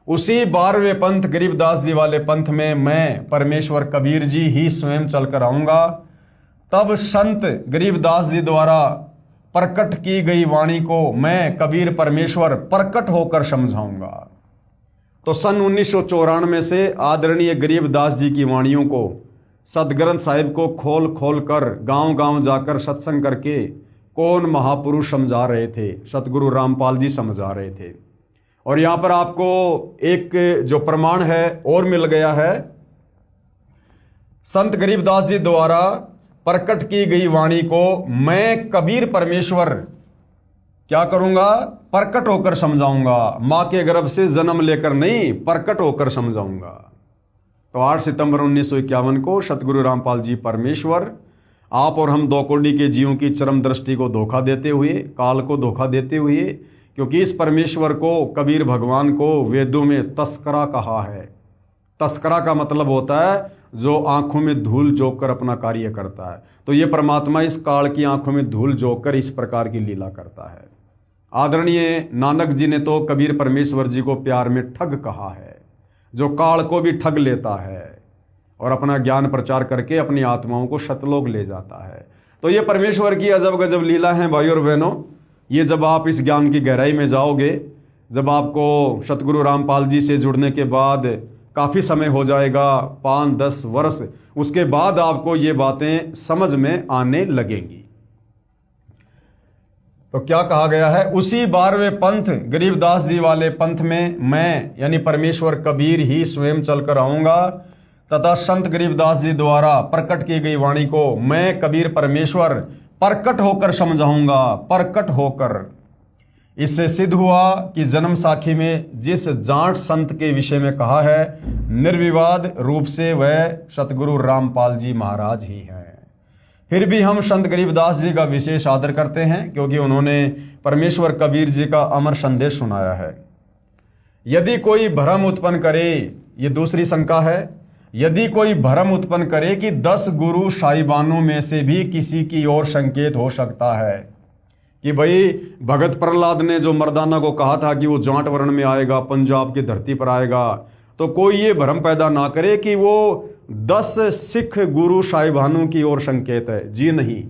उसी 12वें पंथ गरीबदास जी वाले पंथ में मैं परमेश्वर कबीर जी ही स्वयं चलकर आऊंगा। तब संत गरीबदास जी द्वारा प्रकट की गई वाणी को मैं कबीर परमेश्वर प्रकट होकर समझाऊंगा। तो सन 1994 से आदरणीय गरीबदास जी की वाणियों को सदग्रंथ साहिब को खोल खोल कर गांव-गांव जाकर सत्संग करके कौन महापुरुष समझा रहे थे, सतगुरु रामपाल जी समझा रहे थे। और यहां पर आपको एक जो प्रमाण है और मिल गया है, संत गरीबदास जी द्वारा प्रकट की गई वाणी को मैं कबीर परमेश्वर क्या करूंगा, प्रकट होकर समझाऊंगा। मां के गर्भ से जन्म लेकर नहीं, प्रकट होकर समझाऊंगा। तो 8 सितंबर 1951 को सतगुरु रामपाल जी परमेश्वर आप और हम 2 कोटि के जीवों की चरम दृष्टि को धोखा देते हुए, काल को धोखा देते हुए, क्योंकि इस परमेश्वर को कबीर भगवान को वेदों में तस्करा कहा है। तस्करा का मतलब होता है जो आंखों में धूल झोंक कर अपना कार्य करता है। तो ये परमात्मा इस काल की आंखों में धूल झोंक कर इस प्रकार की लीला करता है। आदरणीय नानक जी ने तो कबीर परमेश्वर जी को प्यार में ठग कहा है, जो काल को भी ठग लेता है और अपना ज्ञान प्रचार करके अपनी आत्माओं को शतलोक ले जाता है। तो ये परमेश्वर की अजब गजब लीला है भाइयों और बहनों। ये जब आप इस ज्ञान की गहराई में जाओगे, जब आपको सतगुरु रामपाल जी से जुड़ने के बाद काफ़ी समय हो जाएगा, 5-10 वर्ष, उसके बाद आपको ये बातें समझ में आने लगेंगी। तो क्या कहा गया है, उसी 12वें पंथ गरीबदास जी वाले पंथ में मैं यानी परमेश्वर कबीर ही स्वयं चलकर आऊंगा तथा संत गरीबदास जी द्वारा प्रकट की गई वाणी को मैं कबीर परमेश्वर प्रकट होकर समझाऊंगा। प्रकट होकर, इससे सिद्ध हुआ कि जन्म साखी में जिस जाट संत के विषय में कहा है, निर्विवाद रूप से वह सतगुरु रामपाल जी महाराज ही हैं। फिर भी हम संत गरीबदास जी का विशेष आदर करते हैं, क्योंकि उन्होंने परमेश्वर कबीर जी का अमर संदेश सुनाया है। यदि कोई भ्रम उत्पन्न करे, ये दूसरी शंका है, यदि कोई भ्रम उत्पन्न करे कि 10 गुरु साहिबानों में से भी किसी की ओर संकेत हो सकता है कि भाई भगत प्रहलाद ने जो मर्दाना को कहा था कि वो जाट वर्ण में आएगा, पंजाब की धरती पर आएगा, तो कोई ये भ्रम पैदा ना करे कि वो 10 सिख गुरु साहिबानों की ओर संकेत है। जी नहीं,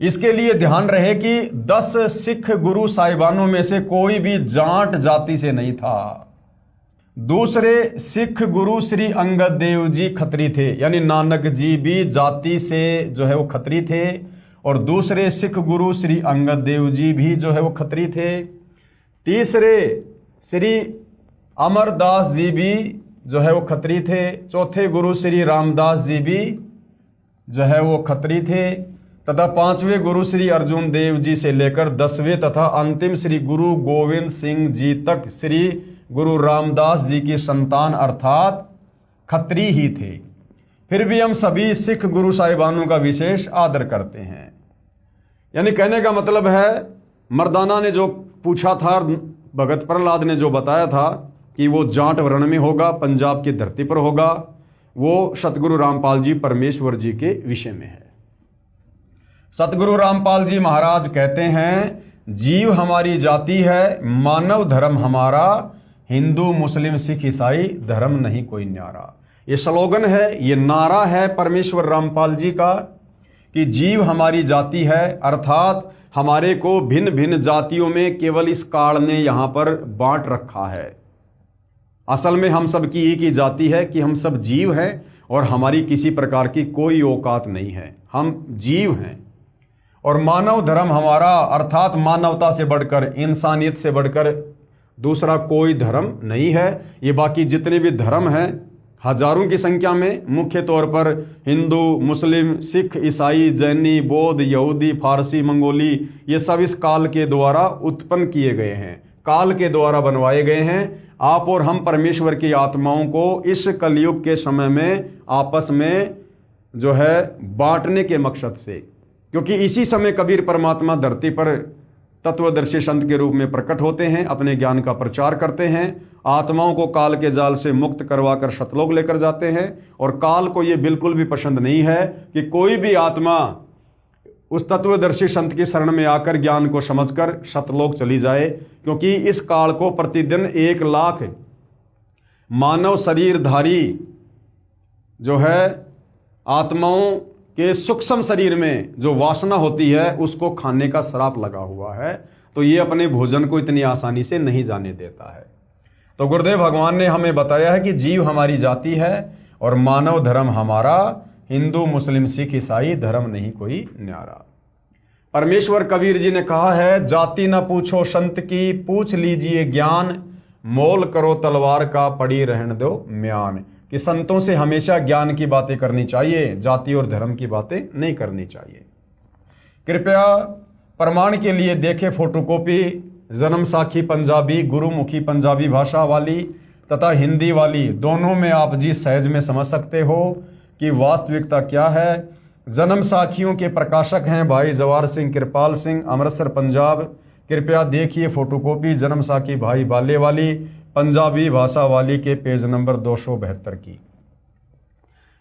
इसके लिए ध्यान रहे कि 10 सिख गुरु साहिबानों में से कोई भी जाट जाति से नहीं था। दूसरे सिख गुरु श्री अंगद देव जी खत्री थे, यानी नानक जी भी जाति से जो है वो खत्री थे, और दूसरे सिख गुरु श्री अंगद देव जी भी जो है वो खत्री थे। तीसरे श्री अमरदास जी भी जो है वो खत्री थे। चौथे गुरु श्री रामदास जी भी जो है वो खत्री थे, तथा 5वें गुरु श्री अर्जुन देव जी से लेकर 10वें तथा अंतिम श्री गुरु गोविंद सिंह जी तक श्री गुरु रामदास जी की संतान अर्थात खत्री ही थे। फिर भी हम सभी सिख गुरु साहिबानों का विशेष आदर करते हैं। यानी कहने का मतलब है, मर्दाना ने जो पूछा था, भगत प्रहलाद ने जो बताया था कि वो जाट वर्ण में होगा, पंजाब की धरती पर होगा, वो सतगुरु रामपाल जी परमेश्वर जी के विषय में है। सतगुरु रामपाल जी महाराज कहते हैं, जीव हमारी जाति है, मानव धर्म हमारा, हिंदू मुस्लिम सिख ईसाई धर्म नहीं कोई न्यारा। ये स्लोगन है, ये नारा है परमेश्वर रामपाल जी का कि जीव हमारी जाति है, अर्थात हमारे को भिन्न भिन्न जातियों में केवल इस काल ने यहां पर बांट रखा है। असल में हम सब की एक ही जाति है कि हम सब जीव हैं और हमारी किसी प्रकार की कोई औकात नहीं है, हम जीव हैं। और मानव धर्म हमारा, अर्थात मानवता से बढ़कर, इंसानियत से बढ़कर दूसरा कोई धर्म नहीं है। ये बाकी जितने भी धर्म हैं हजारों की संख्या में, मुख्य तौर पर हिंदू, मुस्लिम, सिख, ईसाई, जैनी, बौद्ध, यहूदी, फारसी, मंगोली, ये सब इस काल के द्वारा उत्पन्न किए गए हैं, काल के द्वारा बनवाए गए हैं। आप और हम परमेश्वर की आत्माओं को इस कलयुग के समय में आपस में जो है बांटने के मकसद से, क्योंकि इसी समय कबीर परमात्मा धरती पर तत्वदर्शी संत के रूप में प्रकट होते हैं, अपने ज्ञान का प्रचार करते हैं, आत्माओं को काल के जाल से मुक्त करवाकर सतलोक लेकर जाते हैं। और काल को ये बिल्कुल भी पसंद नहीं है कि कोई भी आत्मा उस तत्वदर्शी संत की शरण में आकर ज्ञान को समझकर सतलोक चली जाए, क्योंकि इस काल को प्रतिदिन 1 लाख मानव शरीरधारी जो है आत्माओं के सूक्ष्म शरीर में जो वासना होती है उसको खाने का श्राप लगा हुआ है, तो ये अपने भोजन को इतनी आसानी से नहीं जाने देता है। तो गुरुदेव भगवान ने हमें बताया है कि जीव हमारी जाति है और मानव धर्म हमारा, हिंदू मुस्लिम सिख ईसाई धर्म नहीं कोई न्यारा। परमेश्वर कबीर जी ने कहा है, जाति न पूछो संत की, पूछ लीजिए ज्ञान, मोल करो तलवार का, पड़ी रहने दो म्यान। कि संतों से हमेशा ज्ञान की बातें करनी चाहिए, जाति और धर्म की बातें नहीं करनी चाहिए। कृपया प्रमाण के लिए देखें फोटोकॉपी जन्म साखी पंजाबी, गुरुमुखी पंजाबी भाषा वाली तथा हिंदी वाली, दोनों में आप जी सहज में समझ सकते हो कि वास्तविकता क्या है। जन्म साखियों के प्रकाशक हैं भाई जवाहर सिंह कृपाल सिंह, अमृतसर पंजाब। कृपया देखिए फोटोकॉपी जन्म साखी भाई बाले वाली पंजाबी भाषा वाली के पेज नंबर 272 की।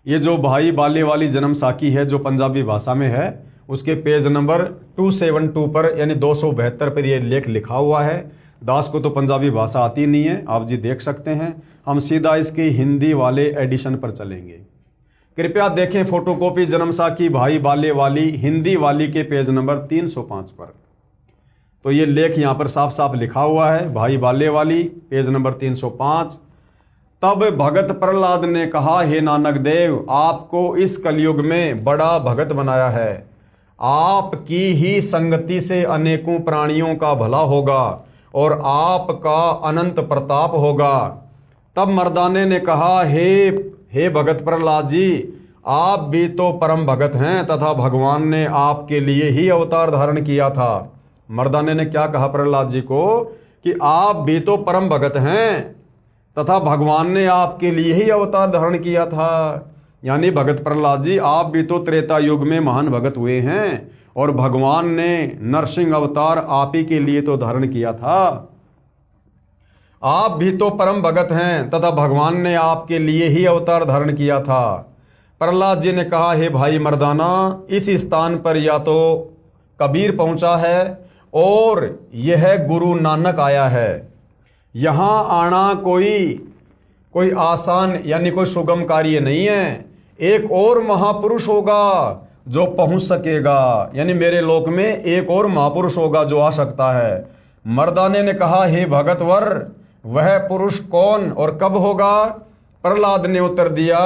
ये जो भाई बाले वाली जन्म साखी है जो पंजाबी भाषा में है, उसके पेज नंबर 272 पर यानी 272 पर ये लेख लिखा हुआ है। दास को तो पंजाबी भाषा आती नहीं है, आप जी देख सकते हैं। हम सीधा इसकी हिंदी वाले एडिशन पर चलेंगे। कृपया देखें फोटोकॉपी जन्म साखी भाई बाले वाली हिंदी वाली के पेज नंबर 305 पर। तो ये लेख यहाँ पर साफ साफ लिखा हुआ है, भाई बाले वाली पेज नंबर 305। तब भगत प्रहलाद ने कहा, हे नानक देव, आपको इस कलयुग में बड़ा भगत बनाया है, आपकी ही संगति से अनेकों प्राणियों का भला होगा और आपका अनंत प्रताप होगा। तब मर्दाने ने कहा, हे भगत प्रहलाद जी, आप भी तो परम भगत हैं तथा भगवान ने आपके लिए ही अवतार धारण किया था। मर्दाने ने क्या कहा प्रहलाद जी को कि आप भी तो परम भगत हैं तथा भगवान ने आपके लिए ही अवतार धारण किया था। यानी भगत प्रहलाद जी, आप भी तो त्रेता युग में महान भगत हुए हैं और भगवान ने नरसिंह अवतार आप ही के लिए तो धारण किया था। आप भी तो परम भगत हैं तथा भगवान ने आपके लिए ही अवतार धारण किया था। प्रहलाद जी ने कहा, हे भाई मर्दाना, इस स्थान पर या तो कबीर पहुंचा है और यह गुरु नानक आया है। यहाँ आना कोई आसान यानी कोई सुगम कार्य नहीं है। एक और महापुरुष होगा जो पहुंच सकेगा, यानी मेरे लोक में एक और महापुरुष होगा जो आ सकता है। मर्दाने ने कहा, हे भगतवर, वह पुरुष कौन और कब होगा? प्रहलाद ने उत्तर दिया,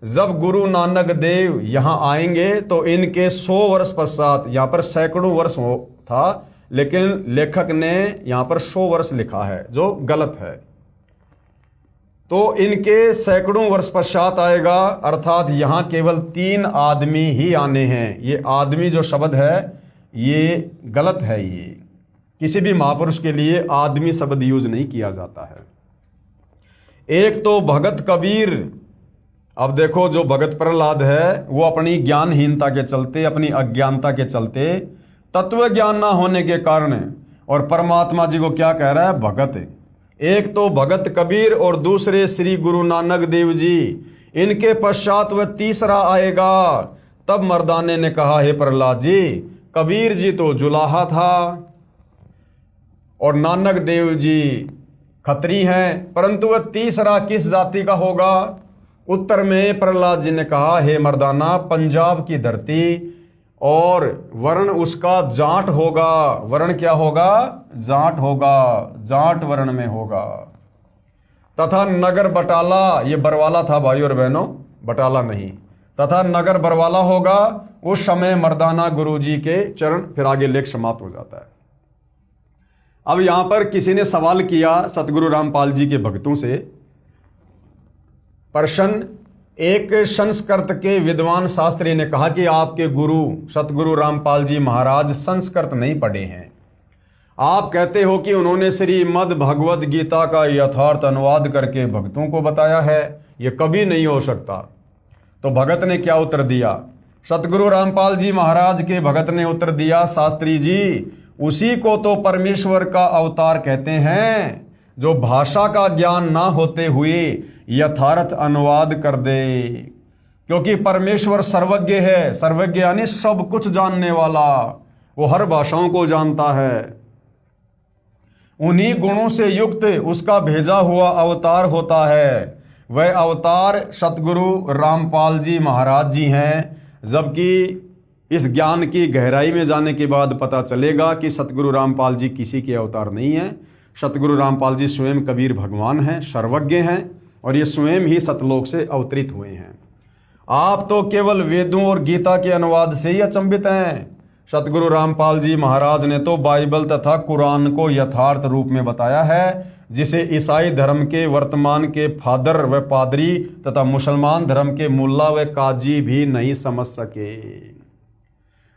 जब गुरु नानक देव यहाँ आएंगे तो इनके 100 वर्ष पश्चात, यहाँ पर सैकड़ों वर्ष था लेकिन लेखक ने यहाँ पर 100 वर्ष लिखा है जो गलत है। तो इनके सैकड़ों वर्ष पश्चात आएगा, अर्थात यहाँ केवल 3 आदमी ही आने हैं। ये आदमी जो शब्द है ये गलत है, ये किसी भी महापुरुष के लिए आदमी शब्द यूज नहीं किया जाता है। एक तो भगत कबीर अब देखो, जो भगत प्रहलाद है वो अपनी ज्ञानहीनता के चलते, अपनी अज्ञानता के चलते, तत्व ज्ञान ना होने के कारण, और परमात्मा जी को क्या कह रहा है? भगत। एक तो भगत कबीर और दूसरे श्री गुरु नानक देव जी, इनके पश्चात वह तीसरा आएगा। तब मर्दाने ने कहा, हे प्रहलाद जी, कबीर जी तो जुलाहा था और नानक देव जी खत्री हैं, परंतु वह तीसरा किस जाति का होगा? उत्तर में प्रहलाद जी ने कहा, हे मर्दाना, पंजाब की धरती, और वर्ण उसका जाट होगा। वर्ण क्या होगा? जाट होगा, जाट वर्ण में होगा। तथा नगर बटाला, ये बरवाला था भाई और बहनों, बटाला नहीं, तथा नगर बरवाला होगा। उस समय मर्दाना गुरु जी के चरण, फिर आगे लेख समाप्त हो जाता है। अब यहां पर किसी ने सवाल किया सतगुरु रामपाल जी के भक्तों से, प्रश्न, एक संस्कृत के विद्वान शास्त्री ने कहा कि आपके गुरु सतगुरु रामपाल जी महाराज संस्कृत नहीं पढ़े हैं। आप कहते हो कि उन्होंने श्रीमद् भगवद गीता का यथार्थ अनुवाद करके भक्तों को बताया है, यह कभी नहीं हो सकता। तो भगत ने क्या उत्तर दिया? सतगुरु रामपाल जी महाराज के भगत ने उत्तर दिया, शास्त्री जी, उसी को तो परमेश्वर का अवतार कहते हैं, जो भाषा का ज्ञान ना होते हुए यथार्थ अनुवाद कर दे। क्योंकि परमेश्वर सर्वज्ञ है, सर्वज्ञ यानी सब कुछ जानने वाला, वो हर भाषाओं को जानता है। उन्हीं गुणों से युक्त उसका भेजा हुआ अवतार होता है। वह अवतार सतगुरु रामपाल जी महाराज जी हैं। जबकि इस ज्ञान की गहराई में जाने के बाद पता चलेगा कि सतगुरु रामपाल जी किसी के अवतार नहीं हैं। सतगुरु रामपाल जी स्वयं कबीर भगवान हैं, सर्वज्ञ हैं, और ये स्वयं ही सतलोक से अवतरित हुए हैं। आप तो केवल वेदों और गीता के अनुवाद से ही अचंभित हैं। सतगुरु रामपाल जी महाराज ने तो बाइबल तथा कुरान को यथार्थ रूप में बताया है, जिसे ईसाई धर्म के वर्तमान के फादर व पादरी तथा मुसलमान धर्म के मुल्ला व काजी भी नहीं समझ सके।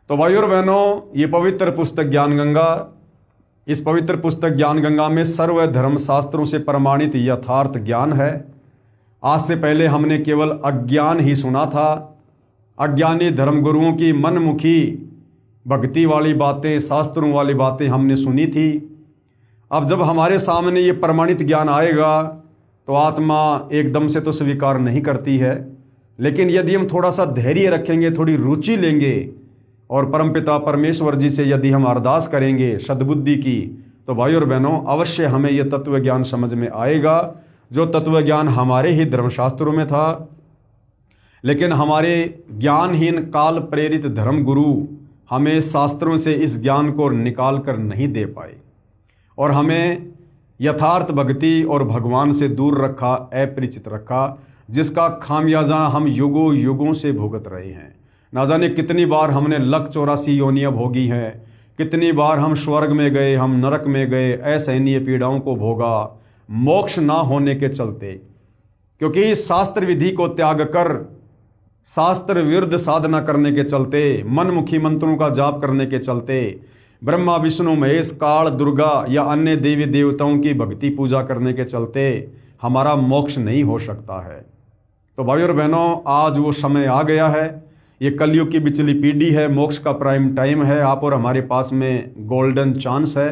तो भाइयों और बहनों, ये पवित्र पुस्तक ज्ञान गंगा, इस पवित्र पुस्तक ज्ञान गंगा में सर्व धर्म शास्त्रों से प्रमाणित यथार्थ ज्ञान है। आज से पहले हमने केवल अज्ञान ही सुना था, अज्ञानी धर्मगुरुओं की मनमुखी भक्ति वाली बातें, शास्त्रों वाली बातें हमने सुनी थी। अब जब हमारे सामने ये प्रमाणित ज्ञान आएगा तो आत्मा एकदम से तो स्वीकार नहीं करती है, लेकिन यदि हम थोड़ा सा धैर्य रखेंगे, थोड़ी रुचि लेंगे और परमपिता परमेश्वर जी से यदि हम अरदास करेंगे सद्बुद्धि की, तो भाई और बहनों, अवश्य हमें यह तत्व ज्ञान समझ में आएगा, जो तत्व ज्ञान हमारे ही धर्मशास्त्रों में था। लेकिन हमारे ज्ञानहीन काल प्रेरित धर्म गुरु हमें शास्त्रों से इस ज्ञान को निकाल कर नहीं दे पाए और हमें यथार्थ भक्ति और भगवान से दूर रखा, अपरिचित रखा, जिसका खामियाजा हम युगों युगों से भुगत रहे हैं। ना जाने कितनी बार हमने लक 84 योनियां भोगी हैं, कितनी बार हम स्वर्ग में गए, हम नरक में गए, असहनीय पीड़ाओं को भोगा, मोक्ष ना होने के चलते। क्योंकि शास्त्र विधि को त्याग कर शास्त्र विरुद्ध साधना करने के चलते, मनमुखी मंत्रों का जाप करने के चलते, ब्रह्मा विष्णु महेश काल दुर्गा या अन्य देवी देवताओं की भक्ति पूजा करने के चलते हमारा मोक्ष नहीं हो सकता है। तो भाइयों और बहनों, आज वो समय आ गया है। ये कलयुग की बिचली पीढ़ी है, मोक्ष का प्राइम टाइम है। आप और हमारे पास में गोल्डन चांस है।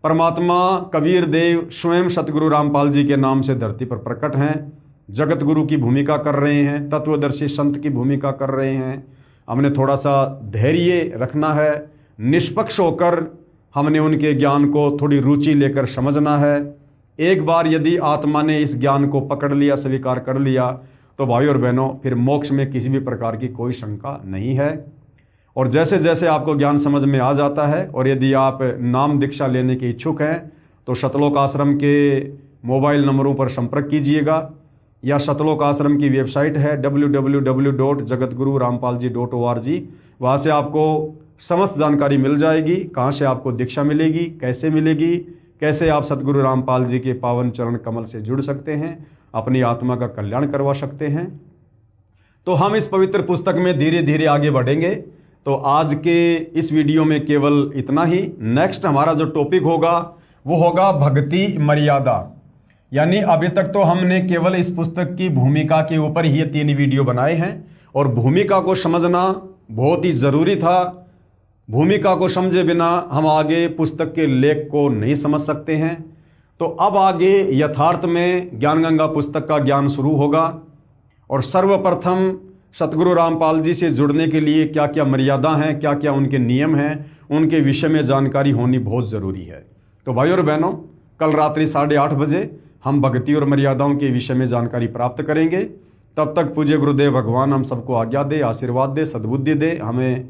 परमात्मा कबीर देव स्वयं सतगुरु रामपाल जी के नाम से धरती पर प्रकट हैं, जगत गुरु की भूमिका कर रहे हैं, तत्वदर्शी संत की भूमिका कर रहे हैं। हमने थोड़ा सा धैर्य रखना है, निष्पक्ष होकर हमने उनके ज्ञान को थोड़ी रुचि लेकर समझना है। एक बार यदि आत्मा ने इस ज्ञान को पकड़ लिया, स्वीकार कर लिया, तो भाई और बहनों, फिर मोक्ष में किसी भी प्रकार की कोई शंका नहीं है। और जैसे जैसे आपको ज्ञान समझ में आ जाता है, और यदि आप नाम दीक्षा लेने के इच्छुक हैं, तो शतलोक आश्रम के मोबाइल नंबरों पर संपर्क कीजिएगा, या शतलोक आश्रम की वेबसाइट है www.jagatgururampalji.org। वहाँ से आपको समस्त जानकारी मिल जाएगी, कहाँ से आपको दीक्षा मिलेगी, कैसे मिलेगी, कैसे आप सतगुरु रामपाल जी के पावन चरण कमल से जुड़ सकते हैं, अपनी आत्मा का कल्याण करवा सकते हैं। तो हम इस पवित्र पुस्तक में धीरे धीरे आगे बढ़ेंगे। तो आज के इस वीडियो में केवल इतना ही। नेक्स्ट हमारा जो टॉपिक होगा वो होगा भक्ति मर्यादा। यानी अभी तक तो हमने केवल इस पुस्तक की भूमिका के ऊपर ही ये 3 वीडियो बनाए हैं और भूमिका को समझना बहुत ही ज़रूरी था। भूमिका को समझे बिना हम आगे पुस्तक के लेख को नहीं समझ सकते हैं। तो अब आगे यथार्थ में ज्ञानगंगा पुस्तक का ज्ञान शुरू होगा और सर्वप्रथम सतगुरु रामपाल जी से जुड़ने के लिए क्या क्या मर्यादा हैं, क्या क्या उनके नियम हैं, उनके विषय में जानकारी होनी बहुत ज़रूरी है। तो भाई और बहनों, कल रात्रि 8:30 बजे हम भक्ति और मर्यादाओं के विषय में जानकारी प्राप्त करेंगे। तब तक पूज्य गुरुदेव भगवान हम सबको आज्ञा दे, आशीर्वाद दे, सद्बुद्धि दे, हमें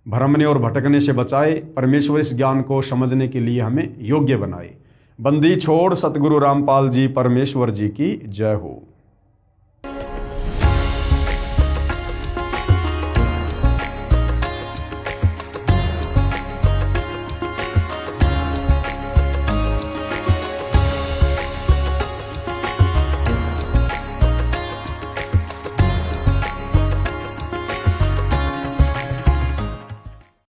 भ्रमने और भटकने से बचाए, परमेश्वर इस ज्ञान को समझने के लिए हमें योग्य बनाए। बंदी छोड़ सतगुरु रामपाल जी परमेश्वर जी की जय हो।